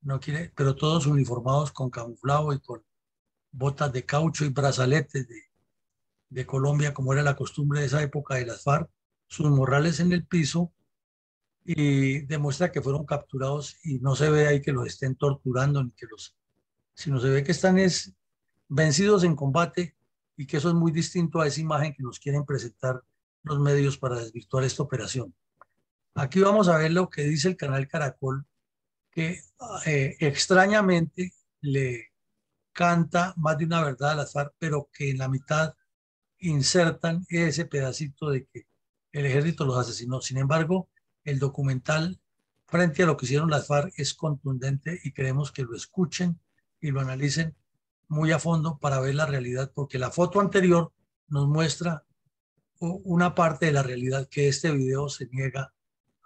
no quiere, pero todos uniformados con camuflado y con botas de caucho y brazaletes de Colombia, como era la costumbre de esa época de las FARC, sus morrales en el piso y demuestra que fueron capturados y no se ve ahí que los estén torturando ni que sino se ve que están vencidos en combate y que eso es muy distinto a esa imagen que nos quieren presentar los medios para desvirtuar esta operación. Aquí vamos a ver lo que dice el canal Caracol, que extrañamente le canta más de una verdad a las FARC, pero que en la mitad insertan ese pedacito de que el ejército los asesinó. Sin embargo, el documental, frente a lo que hicieron las FARC, es contundente y queremos que lo escuchen y lo analicen muy a fondo para ver la realidad, porque la foto anterior nos muestra una parte de la realidad que este video se niega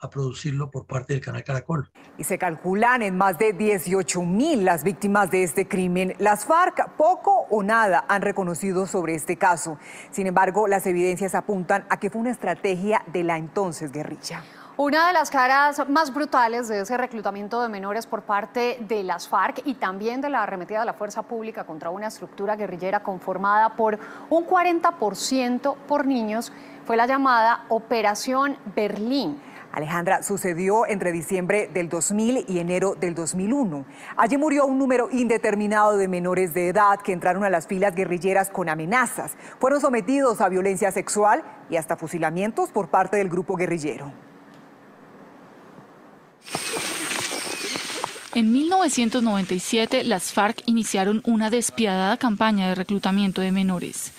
a producirlo por parte del canal Caracol. Y se calculan en más de 18.000 las víctimas de este crimen. Las FARC poco o nada han reconocido sobre este caso. Sin embargo, las evidencias apuntan a que fue una estrategia de la entonces guerrilla. Una de las caras más brutales de ese reclutamiento de menores por parte de las FARC y también de la arremetida de la fuerza pública contra una estructura guerrillera conformada por un 40% por niños fue la llamada Operación Berlín. Alejandra, sucedió entre diciembre del 2000 y enero del 2001. Allí murió un número indeterminado de menores de edad que entraron a las filas guerrilleras con amenazas. Fueron sometidos a violencia sexual y hasta fusilamientos por parte del grupo guerrillero. En 1997, las FARC iniciaron una despiadada campaña de reclutamiento de menores.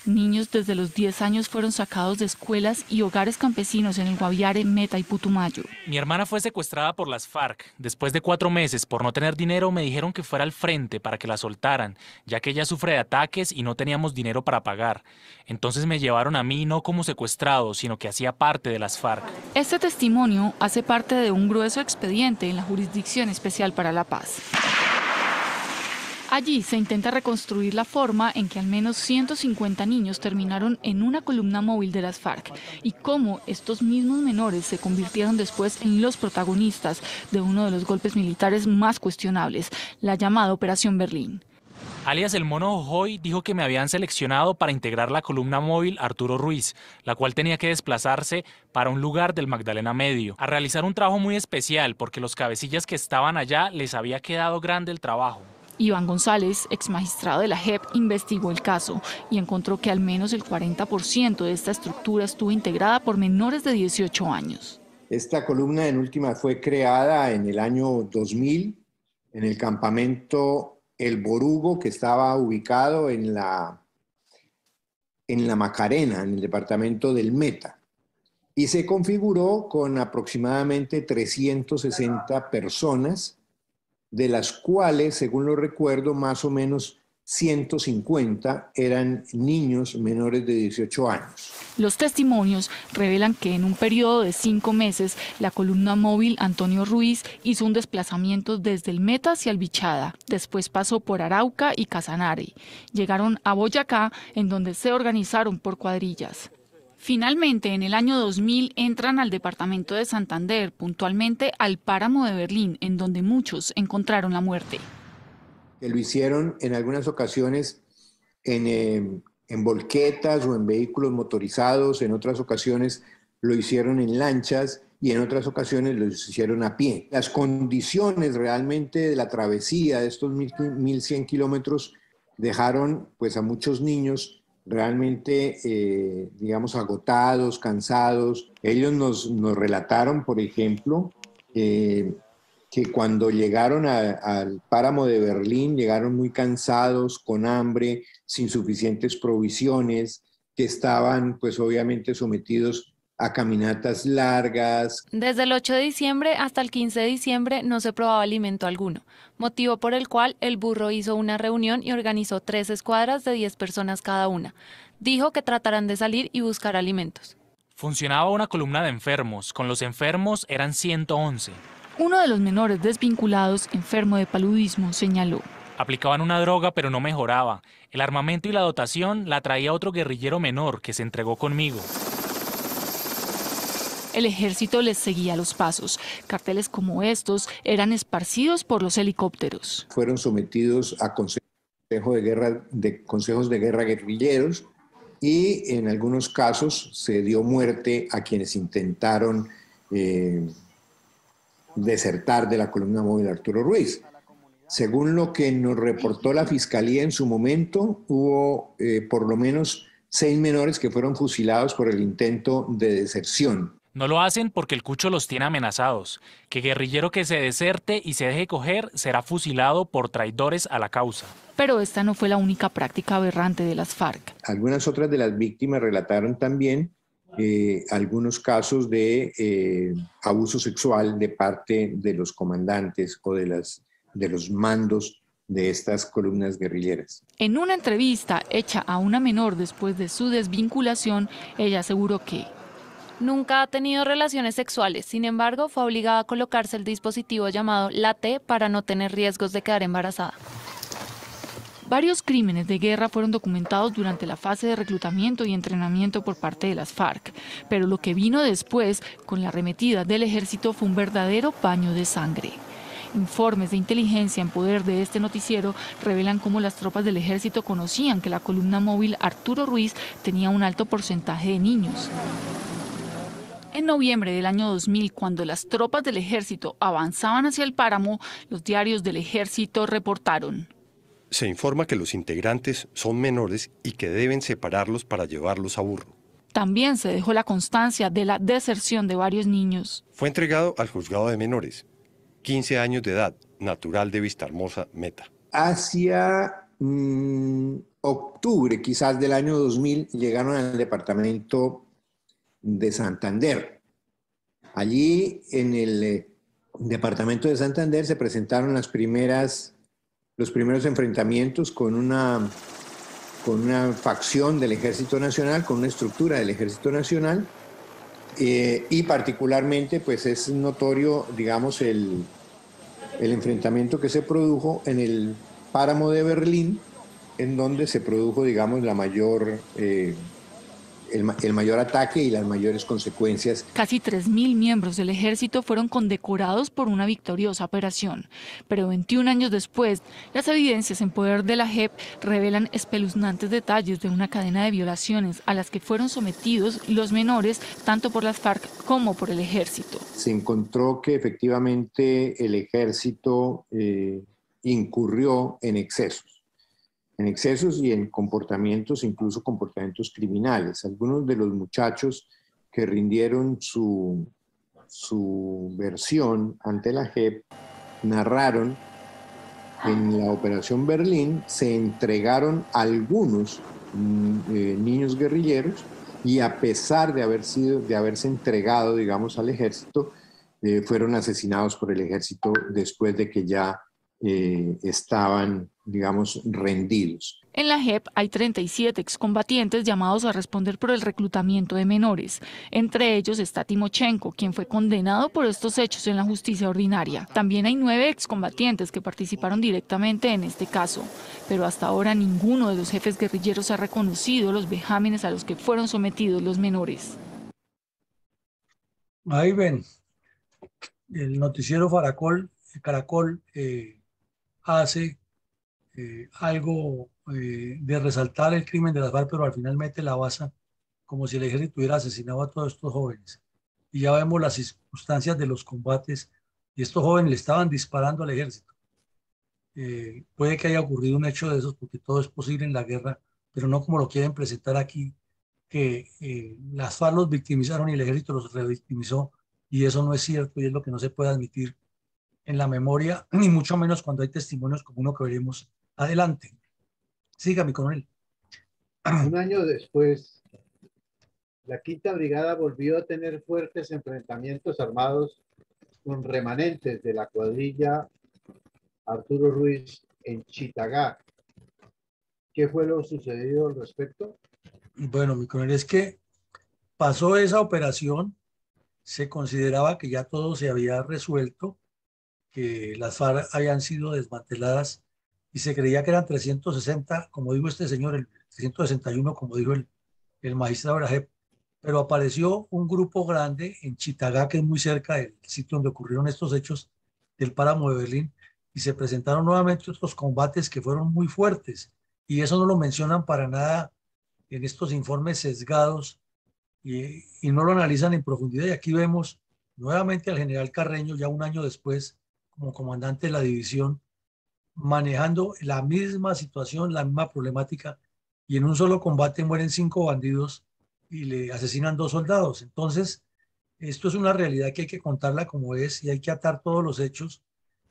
Niños desde los 10 años fueron sacados de escuelas y hogares campesinos en el Guaviare, Meta y Putumayo. Mi hermana fue secuestrada por las FARC. Después de 4 meses, por no tener dinero, me dijeron que fuera al frente para que la soltaran, ya que ella sufre de ataques y no teníamos dinero para pagar. Entonces me llevaron a mí no como secuestrado, sino que hacía parte de las FARC. Este testimonio hace parte de un grueso expediente en la Jurisdicción Especial para la Paz. Allí se intenta reconstruir la forma en que al menos 150 niños terminaron en una columna móvil de las FARC y cómo estos mismos menores se convirtieron después en los protagonistas de uno de los golpes militares más cuestionables, la llamada Operación Berlín. Alias el Mono Jojoy dijo que me habían seleccionado para integrar la columna móvil Arturo Ruiz, la cual tenía que desplazarse para un lugar del Magdalena Medio, a realizar un trabajo muy especial porque los cabecillas que estaban allá les había quedado grande el trabajo. Iván González, ex magistrado de la JEP, investigó el caso y encontró que al menos el 40% de esta estructura estuvo integrada por menores de 18 años. Esta columna en última fue creada en el año 2000 en el campamento El Borugo, que estaba ubicado en la Macarena, en el departamento del Meta, y se configuró con aproximadamente 360 personas, de las cuales, según lo recuerdo, más o menos 150 eran niños menores de 18 años. Los testimonios revelan que en un periodo de 5 meses, la columna móvil Antonio Ruiz hizo un desplazamiento desde el Meta hacia el Bichada. Después pasó por Arauca y Casanare. Llegaron a Boyacá, en donde se organizaron por cuadrillas. Finalmente, en el año 2000 entran al departamento de Santander, puntualmente al páramo de Berlín, en donde muchos encontraron la muerte. Lo hicieron en algunas ocasiones en volquetas o en vehículos motorizados, en otras ocasiones lo hicieron en lanchas y en otras ocasiones lo hicieron a pie. Las condiciones realmente de la travesía de estos 1.100 kilómetros dejaron pues a muchos niños realmente, digamos, agotados, cansados. Ellos nos relataron, por ejemplo, que cuando llegaron al páramo de Berlín, llegaron muy cansados, con hambre, sin suficientes provisiones, que estaban pues obviamente sometidos a caminatas largas. Desde el 8 de diciembre hasta el 15 de diciembre no se probaba alimento alguno, motivo por el cual el burro hizo una reunión y organizó 3 escuadras de 10 personas cada una. Dijo que tratarán de salir y buscar alimentos. Funcionaba una columna de enfermos, con los enfermos eran 111. Uno de los menores desvinculados, enfermo de paludismo, señaló: aplicaban una droga pero no mejoraba. El armamento y la dotación la traía otro guerrillero menor que se entregó conmigo. El ejército les seguía los pasos. Carteles como estos eran esparcidos por los helicópteros. Fueron sometidos a consejos de guerra guerrilleros y en algunos casos se dio muerte a quienes intentaron desertar de la columna móvil Arturo Ruiz. Según lo que nos reportó la Fiscalía en su momento, hubo por lo menos 6 menores que fueron fusilados por el intento de deserción. No lo hacen porque el Cucho los tiene amenazados, que guerrillero que se deserte y se deje coger será fusilado por traidores a la causa. Pero esta no fue la única práctica aberrante de las FARC. Algunas otras de las víctimas relataron también algunos casos de abuso sexual de parte de los comandantes o de los mandos de estas columnas guerrilleras. En una entrevista hecha a una menor después de su desvinculación, ella aseguró que nunca ha tenido relaciones sexuales, sin embargo, fue obligada a colocarse el dispositivo llamado la T para no tener riesgos de quedar embarazada. Varios crímenes de guerra fueron documentados durante la fase de reclutamiento y entrenamiento por parte de las FARC, pero lo que vino después, con la arremetida del ejército, fue un verdadero baño de sangre. Informes de inteligencia en poder de este noticiero revelan cómo las tropas del ejército conocían que la columna móvil Arturo Ruiz tenía un alto porcentaje de niños. En noviembre del año 2000, cuando las tropas del ejército avanzaban hacia el páramo, los diarios del ejército reportaron: se informa que los integrantes son menores y que deben separarlos para llevarlos a burro. También se dejó la constancia de la deserción de varios niños. Fue entregado al juzgado de menores, 15 años de edad, natural de Vistahermosa, Meta. Hacia octubre quizás del año 2000 llegaron al departamento de Santander. Allí en el departamento de Santander se presentaron los primeros enfrentamientos con una facción del Ejército Nacional, con una estructura del Ejército Nacional, y particularmente pues es notorio, digamos, el enfrentamiento que se produjo en el páramo de Berlín, en donde se produjo, digamos, el mayor ataque y las mayores consecuencias. Casi 3.000 miembros del ejército fueron condecorados por una victoriosa operación. Pero 21 años después, las evidencias en poder de la JEP revelan espeluznantes detalles de una cadena de violaciones a las que fueron sometidos los menores, tanto por las FARC como por el ejército. Se encontró que efectivamente el ejército incurrió en excesos y en comportamientos, incluso comportamientos criminales. Algunos de los muchachos que rindieron su versión ante la JEP narraron que en la Operación Berlín se entregaron algunos niños guerrilleros y a pesar de haberse entregado, digamos, al ejército, fueron asesinados por el ejército después de que ya estaban, digamos, rendidos. En la JEP hay 37 excombatientes llamados a responder por el reclutamiento de menores. Entre ellos está Timochenko, quien fue condenado por estos hechos en la justicia ordinaria. También hay 9 excombatientes que participaron directamente en este caso. Pero hasta ahora ninguno de los jefes guerrilleros ha reconocido los vejámenes a los que fueron sometidos los menores. Ahí ven, el noticiero Caracol hace algo de resaltar el crimen de las FARC, pero al final mete la baza como si el ejército hubiera asesinado a todos estos jóvenes. Y ya vemos las circunstancias de los combates y estos jóvenes le estaban disparando al ejército. Puede que haya ocurrido un hecho de esos porque todo es posible en la guerra, pero no como lo quieren presentar aquí, que las FARC los victimizaron y el ejército los revictimizó, y eso no es cierto y es lo que no se puede admitir en la memoria, ni mucho menos cuando hay testimonios como uno que veremos adelante. Siga, mi coronel. Un año después, la Quinta Brigada volvió a tener fuertes enfrentamientos armados con remanentes de la cuadrilla Arturo Ruiz en Chitagá. ¿Qué fue lo sucedido al respecto? Bueno, mi coronel, es que pasó esa operación, se consideraba que ya todo se había resuelto, que las FARC habían sido desmanteladas y se creía que eran 360, como dijo este señor, el 361, como dijo el magistrado de la JEP, pero apareció un grupo grande en Chitagá, que es muy cerca del sitio donde ocurrieron estos hechos del páramo de Berlín, y se presentaron nuevamente otros combates que fueron muy fuertes, y eso no lo mencionan para nada en estos informes sesgados y no lo analizan en profundidad. Y aquí vemos nuevamente al general Carreño, ya un año después, como comandante de la división, manejando la misma situación, la misma problemática, y en un solo combate mueren 5 bandidos y le asesinan 2 soldados. Entonces, esto es una realidad que hay que contarla como es y hay que atar todos los hechos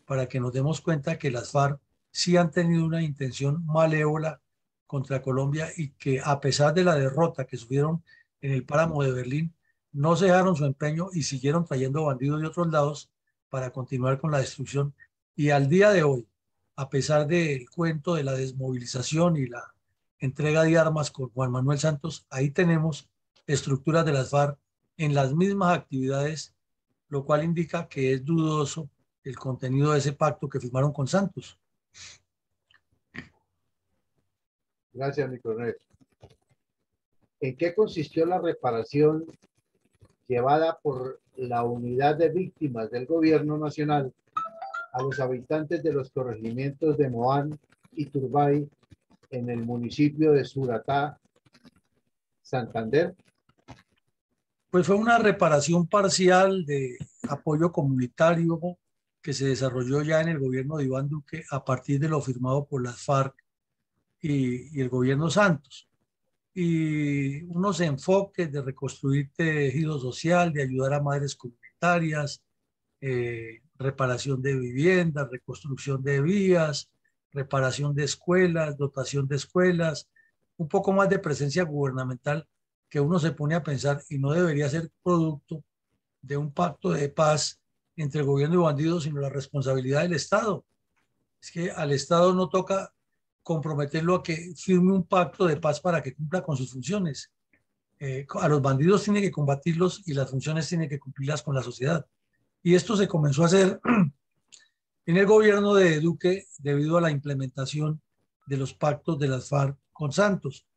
para que nos demos cuenta que las FARC sí han tenido una intención malévola contra Colombia y que a pesar de la derrota que sufrieron en el páramo de Berlín, no cejaron su empeño y siguieron trayendo bandidos de otros lados para continuar con la destrucción. Y al día de hoy, a pesar del cuento de la desmovilización y la entrega de armas con Juan Manuel Santos, ahí tenemos estructuras de las FARC en las mismas actividades, lo cual indica que es dudoso el contenido de ese pacto que firmaron con Santos. Gracias, mi coronel. ¿En qué consistió la reparación llevada por la Unidad de Víctimas del Gobierno Nacional a los habitantes de los corregimientos de Moán y Turbay en el municipio de Suratá, Santander? Pues fue una reparación parcial de apoyo comunitario que se desarrolló ya en el gobierno de Iván Duque a partir de lo firmado por las FARC y el gobierno Santos. Y unos enfoques de reconstruir tejido social, de ayudar a madres comunitarias, reparación de viviendas, reconstrucción de vías, reparación de escuelas, dotación de escuelas, un poco más de presencia gubernamental que uno se pone a pensar y no debería ser producto de un pacto de paz entre el gobierno y bandidos, sino la responsabilidad del Estado. Es que al Estado no toca comprometerlo a que firme un pacto de paz para que cumpla con sus funciones. A los bandidos tiene que combatirlos y las funciones tiene que cumplirlas con la sociedad. Y esto se comenzó a hacer en el gobierno de Duque debido a la implementación de los pactos de las FARC con Santos.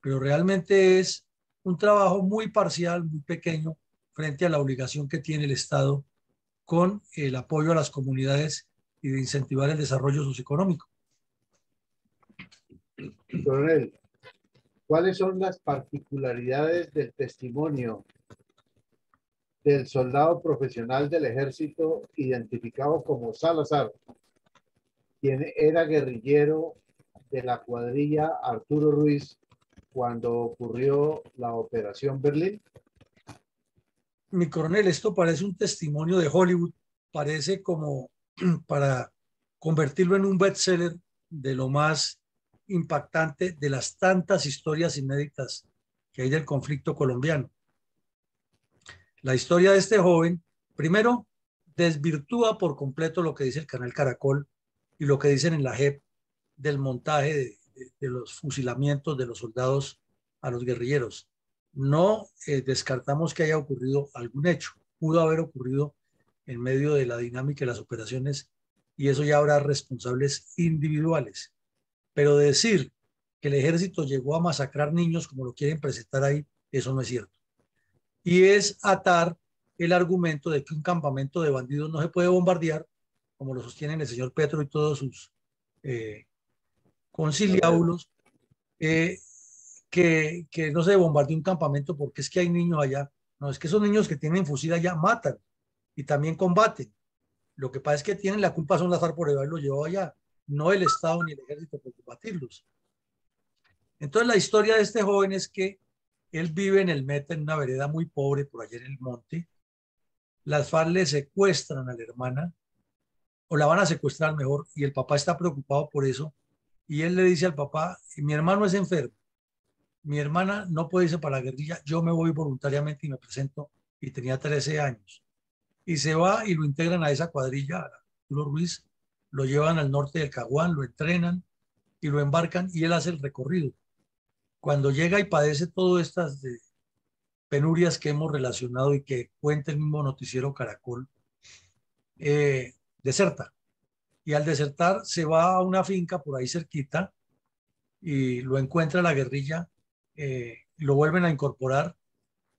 Pero realmente es un trabajo muy parcial, muy pequeño, frente a la obligación que tiene el Estado con el apoyo a las comunidades y de incentivar el desarrollo socioeconómico. Coronel, ¿cuáles son las particularidades del testimonio del soldado profesional del ejército identificado como Salazar, quien era guerrillero de la cuadrilla Arturo Ruiz cuando ocurrió la Operación Berlín? Mi coronel, esto parece un testimonio de Hollywood, parece como para convertirlo en un bestseller de lo más impactante de las tantas historias inéditas que hay del conflicto colombiano. La historia de este joven, primero, desvirtúa por completo lo que dice el canal Caracol y lo que dicen en la JEP del montaje de los fusilamientos de los soldados a los guerrilleros. No descartamos que haya ocurrido algún hecho. Pudo haber ocurrido en medio de la dinámica de las operaciones y eso ya habrá responsables individuales. Pero decir que el ejército llegó a masacrar niños como lo quieren presentar ahí, eso no es cierto. Y es atar el argumento de que un campamento de bandidos no se puede bombardear, como lo sostienen el señor Petro y todos sus conciliábulos, que no se bombardee un campamento porque es que hay niños allá. No, es que esos niños que tienen fusil allá matan y también combaten. Lo que pasa es que tienen la culpa son las FARC por haberlos llevado allá, no el Estado ni el ejército por combatirlos. Entonces la historia de este joven es que él vive en el Meta, en una vereda muy pobre por allá en el monte. Las FARC le secuestran a la hermana, o la van a secuestrar mejor, y el papá está preocupado por eso. Y él le dice al papá, mi hermano es enfermo, mi hermana no puede irse para la guerrilla, yo me voy voluntariamente y me presento, y tenía 13 años. Y se va y lo integran a esa cuadrilla, a Arturo Ruiz, lo llevan al norte del Caguán, lo entrenan y lo embarcan y él hace el recorrido. Cuando llega y padece todas estas penurias que hemos relacionado y que cuenta el mismo noticiero Caracol, deserta. Y al desertar se va a una finca por ahí cerquita y lo encuentra la guerrilla, lo vuelven a incorporar,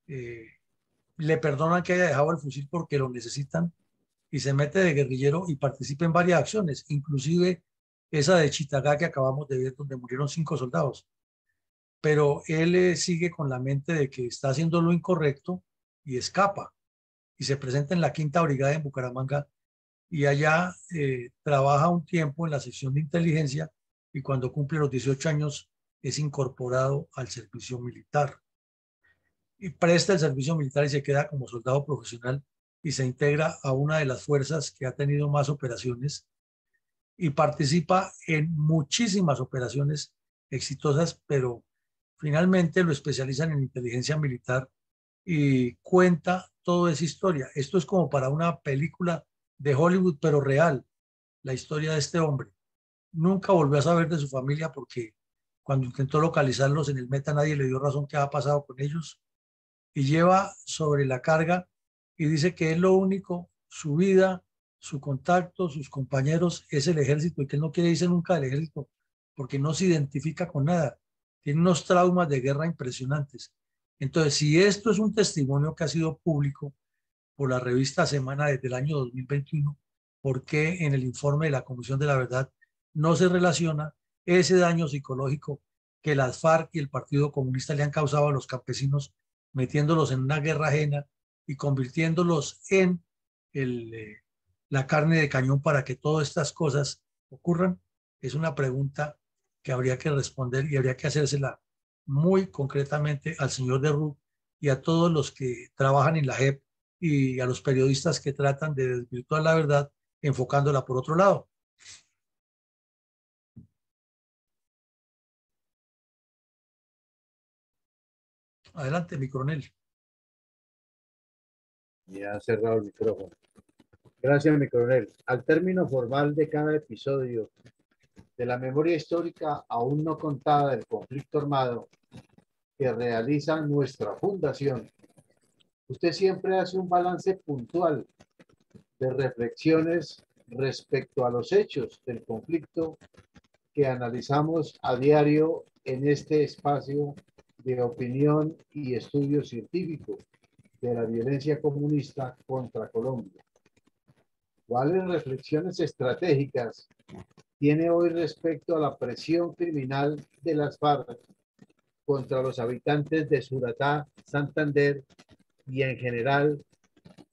le perdonan que haya dejado el fusil porque lo necesitan y se mete de guerrillero y participa en varias acciones, inclusive esa de Chitagá que acabamos de ver donde murieron 5 soldados. Pero él sigue con la mente de que está haciendo lo incorrecto y escapa y se presenta en la 5ª Brigada en Bucaramanga y allá trabaja un tiempo en la sección de inteligencia y cuando cumple los 18 años es incorporado al servicio militar y presta el servicio militar y se queda como soldado profesional y se integra a una de las fuerzas que ha tenido más operaciones y participa en muchísimas operaciones exitosas, pero finalmente lo especializan en inteligencia militar y cuenta toda esa historia. Esto es como para una película de Hollywood, pero real, la historia de este hombre. Nunca volvió a saber de su familia porque cuando intentó localizarlos en el Meta nadie le dio razón qué ha pasado con ellos y lleva sobre la carga y dice que es lo único, su vida, su contacto, sus compañeros es el ejército y que él no quiere irse nunca del ejército porque no se identifica con nada. Tiene unos traumas de guerra impresionantes. Entonces, si esto es un testimonio que ha sido público por la revista Semana desde el año 2021, ¿por qué en el informe de la Comisión de la Verdad no se relaciona ese daño psicológico que las FARC y el Partido Comunista le han causado a los campesinos, metiéndolos en una guerra ajena y convirtiéndolos en la carne de cañón para que todas estas cosas ocurran? Es una pregunta que habría que responder y habría que hacérsela muy concretamente al señor Derrou y a todos los que trabajan en la JEP y a los periodistas que tratan de desvirtuar la verdad enfocándola por otro lado. Adelante, mi coronel. Ya ha cerrado el micrófono. Gracias, mi coronel. Al término formal de cada episodio de la memoria histórica aún no contada del conflicto armado que realiza nuestra fundación, usted siempre hace un balance puntual de reflexiones respecto a los hechos del conflicto que analizamos a diario en este espacio de opinión y estudio científico de la violencia comunista contra Colombia. ¿Cuáles reflexiones estratégicas tiene hoy respecto a la presión criminal de las FARC contra los habitantes de Suratá, Santander y en general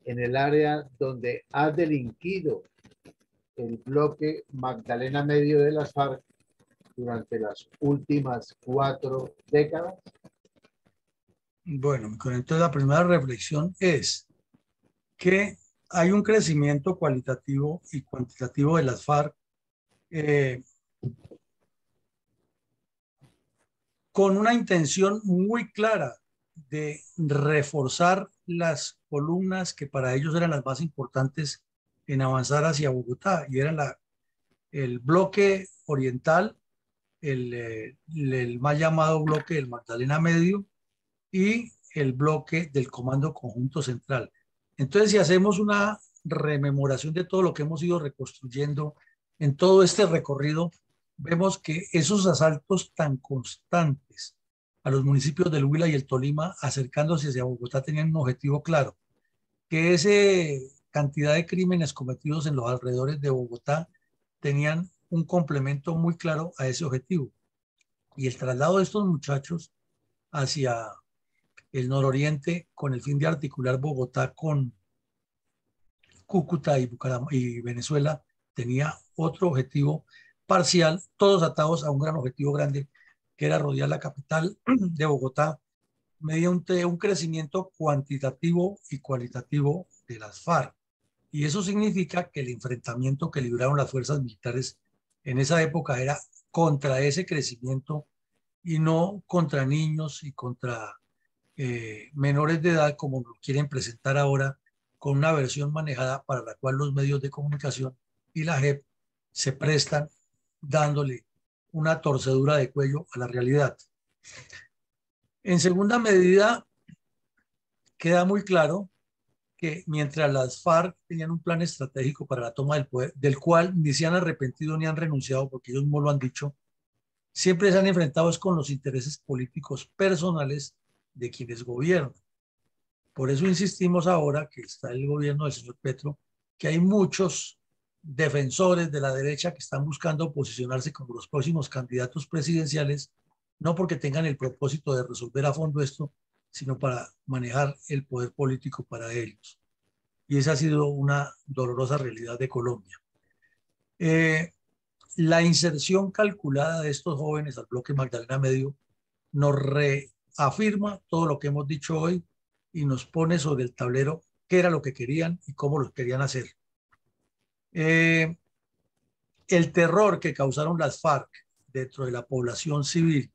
en el área donde ha delinquido el bloque Magdalena Medio de las FARC durante las últimas 4 décadas? Bueno, entonces la primera reflexión es que hay un crecimiento cualitativo y cuantitativo de las FARC con una intención muy clara de reforzar las columnas que para ellos eran las más importantes en avanzar hacia Bogotá y eran el bloque oriental, el mal llamado bloque del Magdalena Medio y el bloque del Comando Conjunto Central. Entonces, si hacemos una rememoración de todo lo que hemos ido reconstruyendo en todo este recorrido, vemos que esos asaltos tan constantes a los municipios del Huila y el Tolima, acercándose hacia Bogotá, tenían un objetivo claro, que esa cantidad de crímenes cometidos en los alrededores de Bogotá tenían un complemento muy claro a ese objetivo. Y el traslado de estos muchachos hacia el nororiente con el fin de articular Bogotá con Cúcuta y Venezuela tenía otro objetivo parcial, todos atados a un gran objetivo grande, que era rodear la capital de Bogotá mediante un crecimiento cuantitativo y cualitativo de las FARC. Y eso significa que el enfrentamiento que libraron las fuerzas militares en esa época era contra ese crecimiento y no contra niños y contra menores de edad, como lo quieren presentar ahora, con una versión manejada para la cual los medios de comunicación y la JEP se prestan, dándole una torcedura de cuello a la realidad. En segunda medida, queda muy claro que mientras las FARC tenían un plan estratégico para la toma del poder, del cual ni se han arrepentido ni han renunciado, porque ellos mismos lo han dicho, siempre se han enfrentado con los intereses políticos personales de quienes gobiernan. Por eso insistimos ahora que está el gobierno del señor Petro, que hay muchos defensores de la derecha que están buscando posicionarse como los próximos candidatos presidenciales, no porque tengan el propósito de resolver a fondo esto, sino para manejar el poder político para ellos. Y esa ha sido una dolorosa realidad de Colombia. La inserción calculada de estos jóvenes al bloque Magdalena Medio nos reafirma todo lo que hemos dicho hoy y nos pone sobre el tablero qué era lo que querían y cómo lo querían hacer. El terror que causaron las FARC dentro de la población civil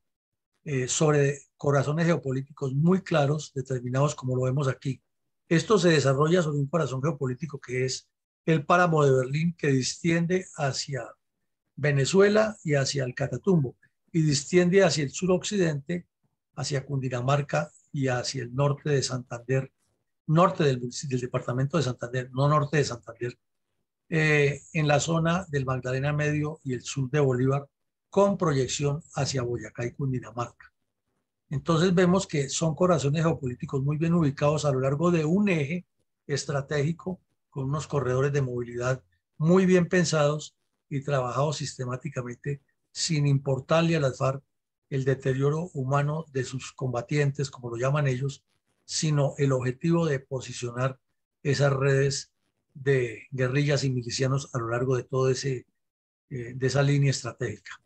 sobre corazones geopolíticos muy claros, determinados como lo vemos aquí. Esto se desarrolla sobre un corazón geopolítico que es el páramo de Berlín, que distiende hacia Venezuela y hacia el Catatumbo, y distiende hacia el suroccidente, hacia Cundinamarca y hacia el norte de Santander, norte del departamento de Santander, no norte de Santander, en la zona del Magdalena Medio y el sur de Bolívar, con proyección hacia Boyacá y Cundinamarca. Entonces vemos que son corazones geopolíticos muy bien ubicados a lo largo de un eje estratégico, con unos corredores de movilidad muy bien pensados y trabajados sistemáticamente, sin importarle a las FARC el deterioro humano de sus combatientes, como lo llaman ellos, sino el objetivo de posicionar esas redes de guerrillas y milicianos a lo largo de todo de esa línea estratégica.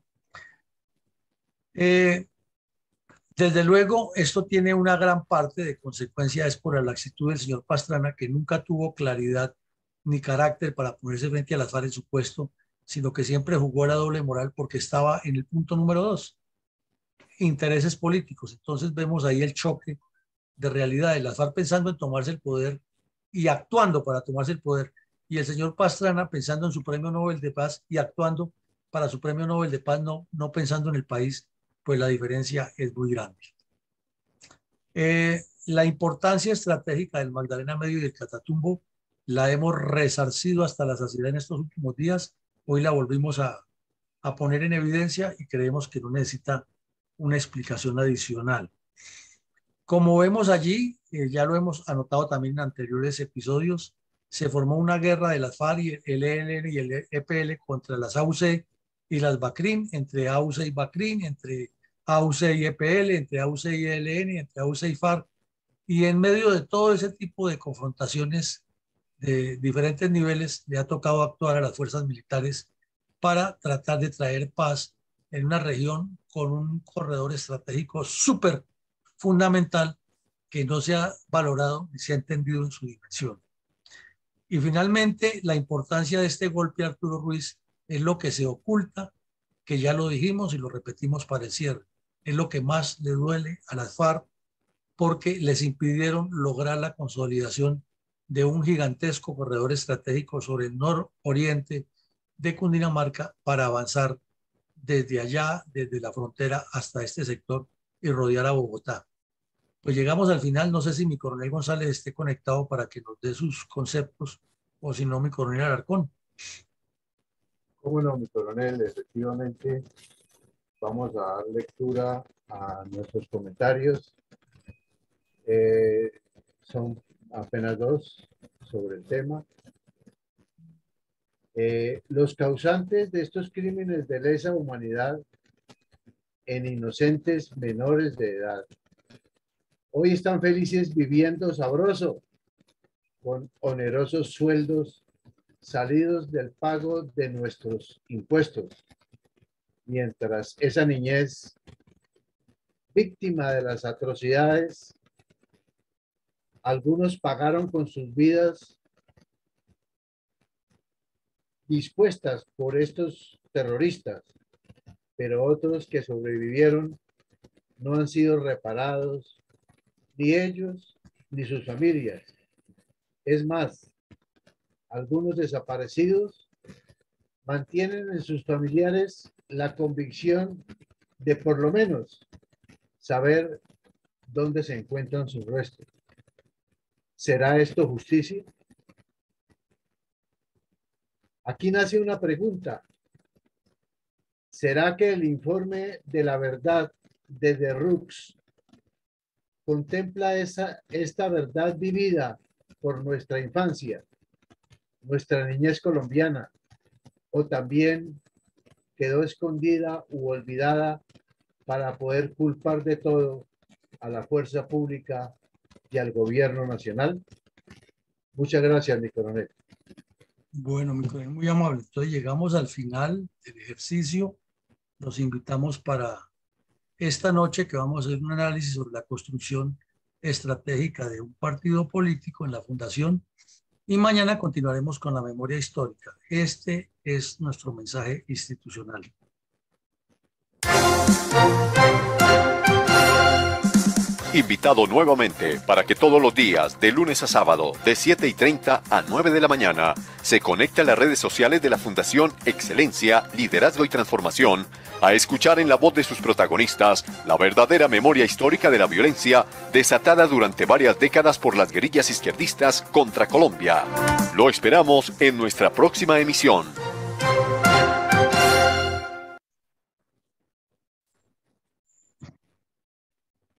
Desde luego, esto tiene una gran parte de consecuencia es por la laxitud del señor Pastrana, que nunca tuvo claridad ni carácter para ponerse frente a las FARC en su puesto, sino que siempre jugó a la doble moral porque estaba en el punto número 2, intereses políticos. Entonces vemos ahí el choque de realidades, las FARC pensando en tomarse el poder y actuando para tomarse el poder, y el señor Pastrana pensando en su premio Nobel de Paz y actuando para su premio Nobel de Paz, no pensando en el país, pues la diferencia es muy grande. La importancia estratégica del Magdalena Medio y del Catatumbo la hemos resarcido hasta la saciedad en estos últimos días. Hoy la volvimos a poner en evidencia y creemos que no necesita una explicación adicional. Como vemos allí, ya lo hemos anotado también en anteriores episodios, se formó una guerra de las FARC, y el ELN y el EPL contra las AUC y las BACRIM, entre AUC y BACRIM, entre AUC y EPL, entre AUC y ELN, entre AUC y FARC, y en medio de todo ese tipo de confrontaciones de diferentes niveles, le ha tocado actuar a las fuerzas militares para tratar de traer paz en una región con un corredor estratégico súper fundamental que no se ha valorado ni se ha entendido en su dimensión. Y finalmente, la importancia de este golpe a Arturo Ruiz es lo que se oculta, que ya lo dijimos y lo repetimos para el cierre. Es lo que más le duele a las FARC porque les impidieron lograr la consolidación de un gigantesco corredor estratégico sobre el nororiente de Cundinamarca para avanzar desde allá, desde la frontera hasta este sector y rodear a Bogotá. Pues llegamos al final, no sé si mi coronel González esté conectado para que nos dé sus conceptos o si no, mi coronel Alarcón. Cómo no, mi coronel, efectivamente vamos a dar lectura a nuestros comentarios. Son apenas 2 sobre el tema. Los causantes de estos crímenes de lesa humanidad en inocentes menores de edad hoy están felices viviendo sabroso con onerosos sueldos salidos del pago de nuestros impuestos, mientras esa niñez víctima de las atrocidades, algunos pagaron con sus vidas dispuestas por estos terroristas, pero otros que sobrevivieron no han sido reparados, ni ellos ni sus familias. Es más, algunos desaparecidos mantienen en sus familiares la convicción de por lo menos saber dónde se encuentran sus restos. ¿Será esto justicia? Aquí nace una pregunta. ¿Será que el informe de la verdad de Derrux contempla esta verdad vivida por nuestra infancia, nuestra niñez colombiana, o también quedó escondida u olvidada para poder culpar de todo a la fuerza pública y al gobierno nacional? Muchas gracias, mi coronel. Bueno, mi coronel, muy amable. Entonces llegamos al final del ejercicio. Los invitamos para esta noche que vamos a hacer un análisis sobre la construcción estratégica de un partido político en la fundación y mañana continuaremos con la memoria histórica. Este es nuestro mensaje institucional. Invitado nuevamente para que todos los días, de lunes a sábado, de 7:30 a 9 de la mañana, se conecte a las redes sociales de la Fundación Excelencia, Liderazgo y Transformación, a escuchar en la voz de sus protagonistas la verdadera memoria histórica de la violencia desatada durante varias décadas por las guerrillas izquierdistas contra Colombia. Lo esperamos en nuestra próxima emisión.